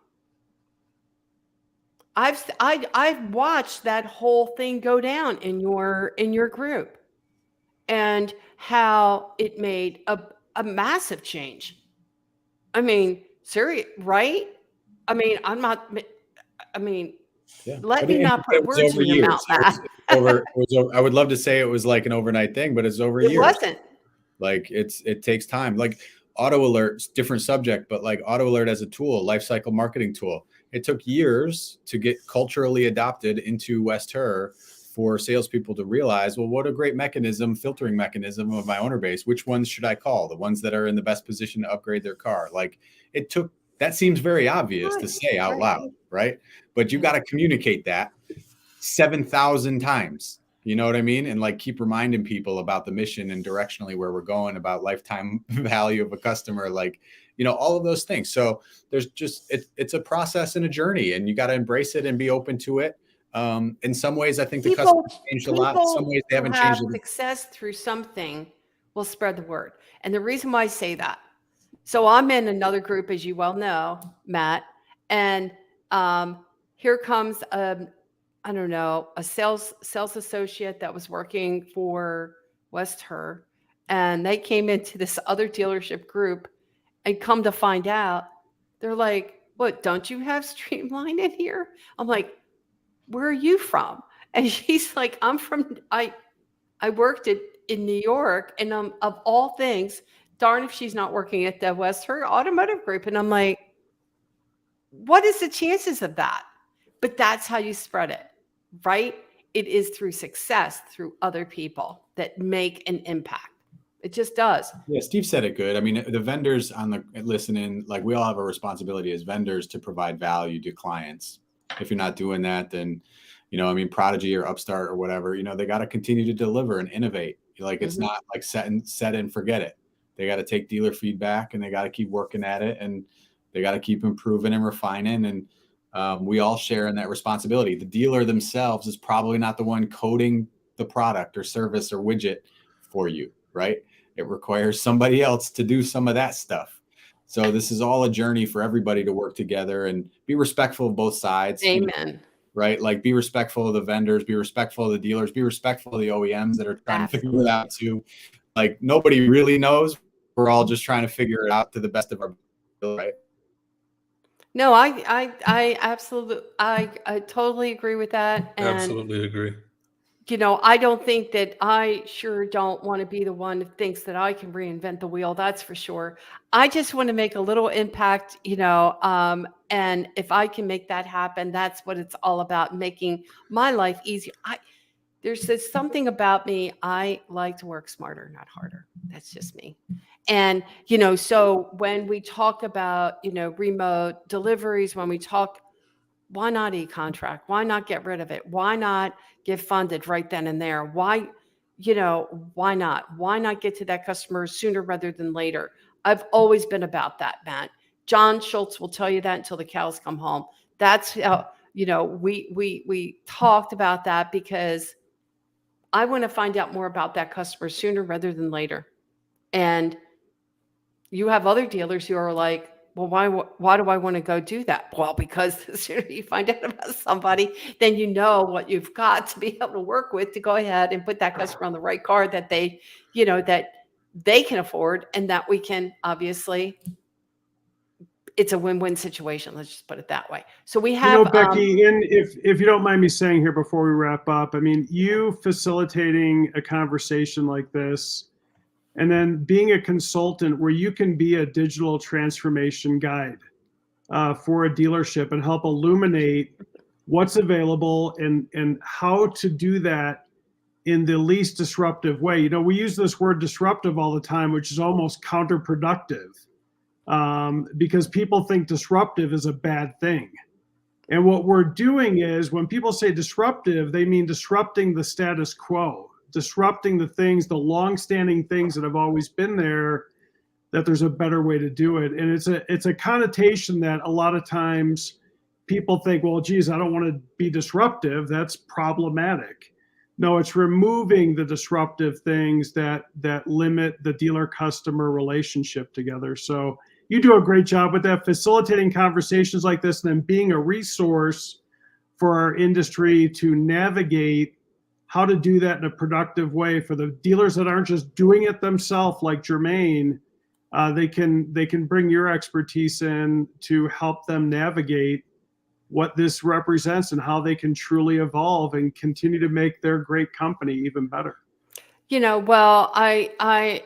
I've watched that whole thing go down in your group, and how it made a massive change. I mean, serious, right? I mean, Yeah. let But me it not put was words over in your years. mouth, Matt. I would love to say it was like an overnight thing, but it's over It years. wasn't. Like it takes time. Like auto alerts, different subject, but like auto alert as a tool, life cycle marketing tool. It took years to get culturally adopted into Herr for salespeople to realize, well, what a great filtering mechanism of my owner base. Which ones should I call? The ones that are in the best position to upgrade their car. Like that seems very obvious to say out loud, right? But you got to communicate that 7,000 times. You know what I mean? And like keep reminding people about the mission and directionally where we're going, about lifetime value of a customer, like, all of those things. So there's it's a process and a journey, and you got to embrace it and be open to it. In some ways, I think the customer changed a lot. In some ways, they haven't changed. Success through something will spread the word. And the reason why I say that, so I'm in another group, as you well know, Matt, and here comes I don't know, a sales associate that was working for Herr, and they came into this other dealership group, and come to find out, they're like, "What? Don't you have Streamline in here?" I'm like, "Where are you from?" And she's like, "I'm from I worked in New York, and of all things, darn if she's not working at the Herr Automotive Group." And I'm like, "What is the chances of that?" But that's how you spread it, right? It is through success, through other people that make an impact. It just does. Yeah, Steve said it good. I mean, the vendors on the listening, like we all have a responsibility as vendors to provide value to clients. If you're not doing that, then, Prodigy or Upstart or whatever, they got to continue to deliver and innovate. Like it's not like set and forget it. They got to take dealer feedback and they got to keep working at it, and they got to keep improving and refining. And we all share in that responsibility. The dealer themselves is probably not the one coding the product or service or widget for you, right? It requires somebody else to do some of that stuff. So this is all a journey for everybody to work together and be respectful of both sides. Amen. Right? Like be respectful of the vendors, be respectful of the dealers, be respectful of the OEMs that are trying to figure it out too. Like nobody really knows. We're all just trying to figure it out to the best of our ability, right? No, I absolutely, I totally agree with that. And Absolutely agree. I don't think that I sure don't want to be the one that thinks that I can reinvent the wheel. That's for sure. I just want to make a little impact, and if I can make that happen, that's what it's all about, making my life easier. There's something about me. I like to work smarter, not harder. That's just me. And, so when we talk about, remote deliveries, when we talk, why not e-contract? Why not get rid of it? Why not get funded right then and there? Why not? Why not get to that customer sooner rather than later? I've always been about that, Matt. John Schultz will tell you that until the cows come home. That's how, we talked about that because I want to find out more about that customer sooner rather than later. And you have other dealers who are like, well, why do I want to go do that? Well, because the sooner you find out about somebody, then you know what you've got to be able to work with to go ahead and put that customer on the right car that they can afford, and that we can obviously, it's a win-win situation. Let's just put it that way. So we have, Becky, and if you don't mind me saying here before we wrap up, I mean, you facilitating a conversation like this, and then being a consultant where you can be a digital transformation guide for a dealership and help illuminate what's available and how to do that in the least disruptive way. We use this word disruptive all the time, which is almost counterproductive because people think disruptive is a bad thing. And what we're doing is when people say disruptive, they mean disrupting the status quo, disrupting the things, the long-standing things that have always been there, that there's a better way to do it. And it's a connotation that a lot of times people think, well, geez, I don't want to be disruptive. That's problematic. No, it's removing the disruptive things that limit the dealer-customer relationship together. So you do a great job with that, facilitating conversations like this and then being a resource for our industry to navigate how to do that in a productive way for the dealers that aren't just doing it themselves like Germain. They can bring your expertise in to help them navigate what this represents and how they can truly evolve and continue to make their great company even better. Well, I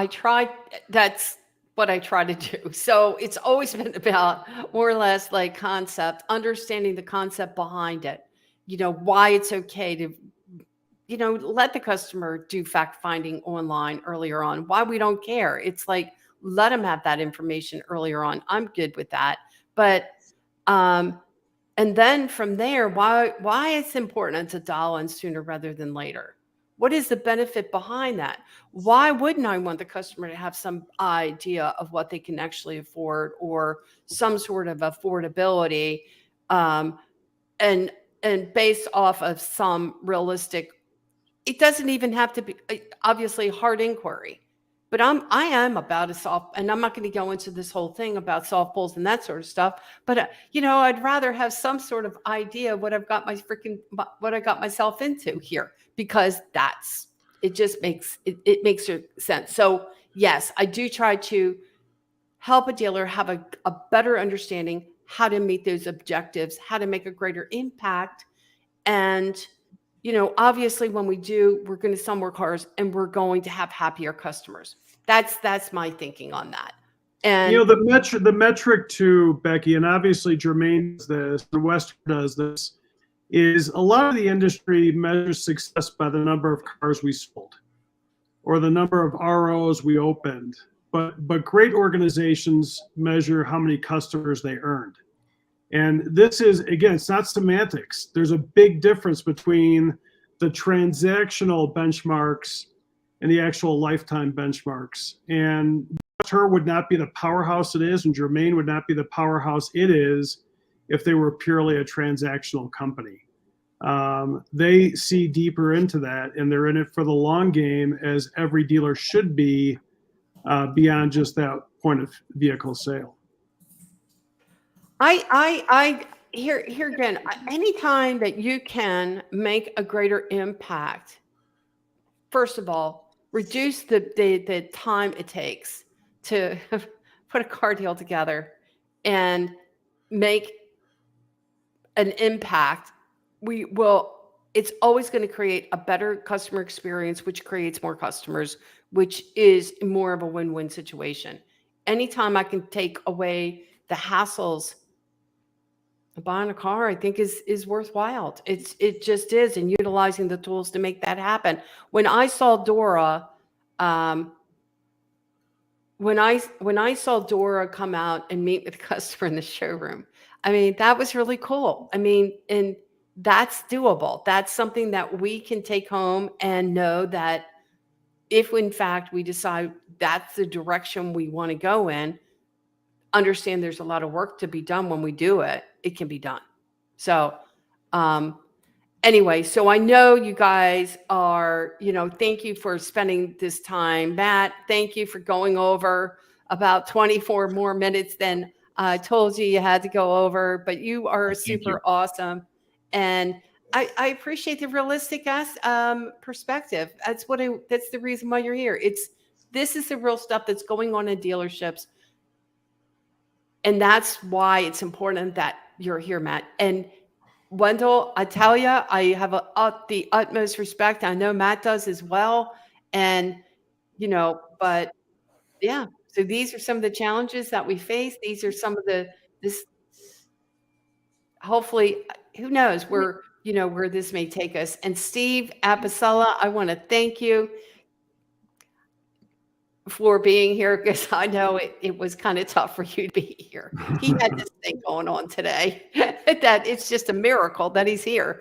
tried, that's what I try to do. So it's always been about more or less like concept, understanding the concept behind it, why it's okay to, let the customer do fact finding online earlier on, why we don't care. It's like, let them have that information earlier on. I'm good with that. But, and then from there, why it's important to dial in sooner rather than later. What is the benefit behind that? Why wouldn't I want the customer to have some idea of what they can actually afford or some sort of affordability, and based off of some realistic, it doesn't even have to be obviously hard inquiry. But I am about a soft, and I'm not going to go into this whole thing about soft pulls and that sort of stuff. But I'd rather have some sort of idea of what I got myself into here, because it just makes it makes sense. So yes, I do try to help a dealer have a better understanding how to meet those objectives, how to make a greater impact, and obviously when we do, we're going to sell more cars and we're going to have happier customers. That's my thinking on that. And the metric too, Becky, and obviously Germain does this, the West does this, is a lot of the industry measures success by the number of cars we sold or the number of ROs we opened. But great organizations measure how many customers they earned. And this is, again, it's not semantics. There's a big difference between the transactional benchmarks and the actual lifetime benchmarks. And Herr would not be the powerhouse it is, and Germain would not be the powerhouse it is if they were purely a transactional company. They see deeper into that, and they're in it for the long game, as every dealer should be, beyond just that point of vehicle sale. I here again, anytime that you can make a greater impact, first of all, reduce the time it takes to put a car deal together and make an impact, it's always going to create a better customer experience, which creates more customers, which is more of a win-win situation. Anytime I can take away the hassles, buying a car, I think is worthwhile. It just is, and utilizing the tools to make that happen. When I saw Dora, when I saw Dora come out and meet with the customer in the showroom, I mean, that was really cool. I mean, and that's doable. That's something that we can take home and know that if in fact we decide that's the direction we want to go in, understand there's a lot of work to be done when we do it, it can be done. So, anyway, so I know you guys are, thank you for spending this time. Matt, thank you for going over about 24 more minutes than I told you had to go over, but you are super awesome. And I appreciate the realistic perspective. That's the reason why you're here. This is the real stuff that's going on in dealerships. And that's why it's important that you're here, Matt. And Wendall, I tell you, I have the utmost respect. I know Matt does as well. And, but yeah, so these are some of the challenges that we face. These are some of hopefully, who knows where this may take us. And Steve Apicella, I want to thank you for being here, because I know it was kind of tough for you to be here. He had this thing going on today that it's just a miracle that he's here.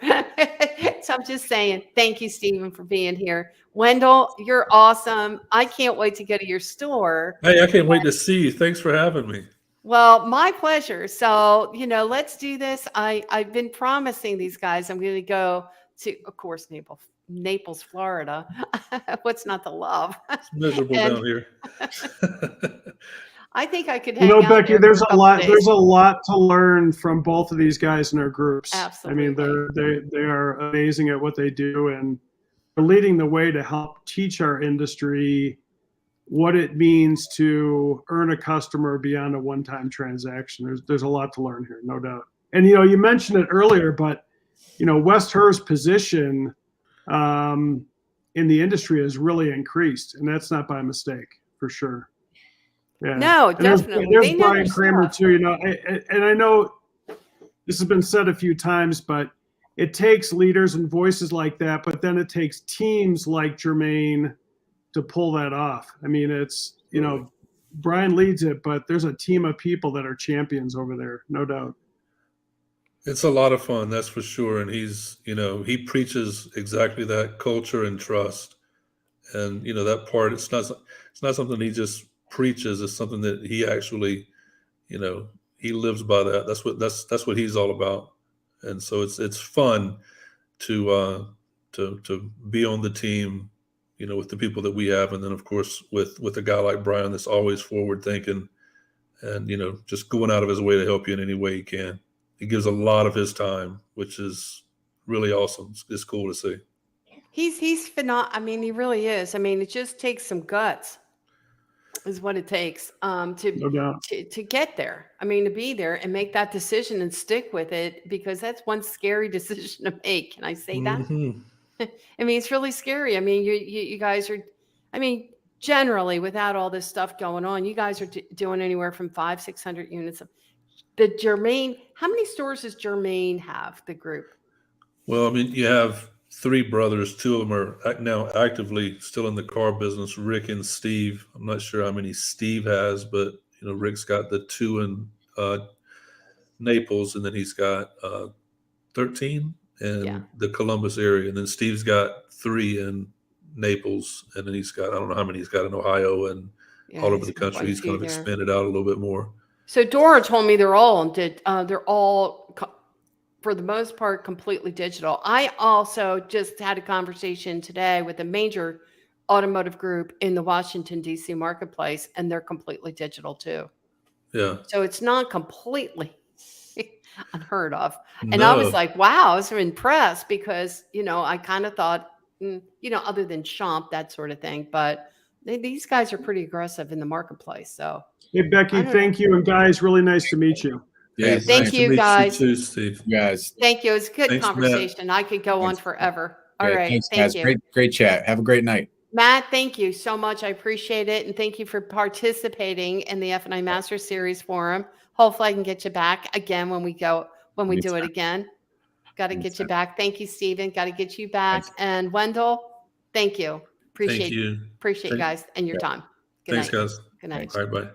So I'm just saying, thank you, Stephen, for being here. Wendall, you're awesome. I can't wait to go to your store. Hey, I can't wait to see you. Thanks for having me. Well, my pleasure. So, let's do this. I've been promising these guys I'm going to go to, of course, Naples, Florida. What's not to love? It's miserable down here. I think I could hang out Becky, there there's for a lot. days. There's a lot to learn from both of these guys in their groups. Absolutely. I mean, they are amazing at what they do, and they're leading the way to help teach our industry what it means to earn a customer beyond a one-time transaction. There's a lot to learn here, no doubt. And you mentioned it earlier, but West Herr's position in the industry has really increased, and that's not by mistake, for sure. Yeah. No, and definitely. There's Brian Kramer too. And I know this has been said a few times, but it takes leaders and voices like that, but then it takes teams like Germain to pull that off. I mean, it's Brian leads it, but there's a team of people that are champions over there, no doubt. It's a lot of fun, that's for sure. And he's, he preaches exactly that, culture and trust. And that part, it's not something he just preaches. It's something that he actually, he lives by that. That's what he's all about. And so it's fun to be on the team, with the people that we have, and then of course with a guy like Brian that's always forward thinking, and just going out of his way to help you in any way he can. He gives a lot of his time, which is really awesome. It's cool to see. He's phenomenal. I mean, he really is. I mean, it just takes some guts, is what it takes to get there. I mean, to be there and make that decision and stick with it, because that's one scary decision to make. Can I say that? Mm-hmm. I mean, it's really scary. I mean, you guys are, generally without all this stuff going on, you guys are doing anywhere from 500-600 units. The Germain, how many stores does Germain have, the group? Well, you have three brothers. Two of them are now actively still in the car business, Rick and Steve. I'm not sure how many Steve has, but Rick's got the two in Naples, and then he's got 13 in the Columbus area, and then Steve's got 3 in Naples, and then he's got, I don't know how many he's got in Ohio and all over the country. He's kind of expanded out a little bit more. So Dora told me they're all for the most part completely digital. I also just had a conversation today with a major automotive group in the Washington, D.C. marketplace, and they're completely digital too. Yeah. So it's not completely unheard of. And I was like, wow, I was impressed, because, I kind of thought, other than Champ, that sort of thing, but these guys are pretty aggressive in the marketplace. So, hey, Becky, thank you. And guys, really nice to meet you. Yeah, thank you, guys. You too, Steve. Guys. Thank you. It was a good conversation. Matt. I could go on forever. All right. Thanks, thank guys. you. Great chat. Have a great night. Matt, thank you so much. I appreciate it. And thank you for participating in the F&I Master Series Forum. Hopefully I can get you back again when we do it again. Got to get you back. Thank you, Stephen. Got to get you back. Thanks. And Wendall, thank you. Appreciate you. Appreciate you guys and your time. Good Thanks, night. guys. Good night. All right, bye.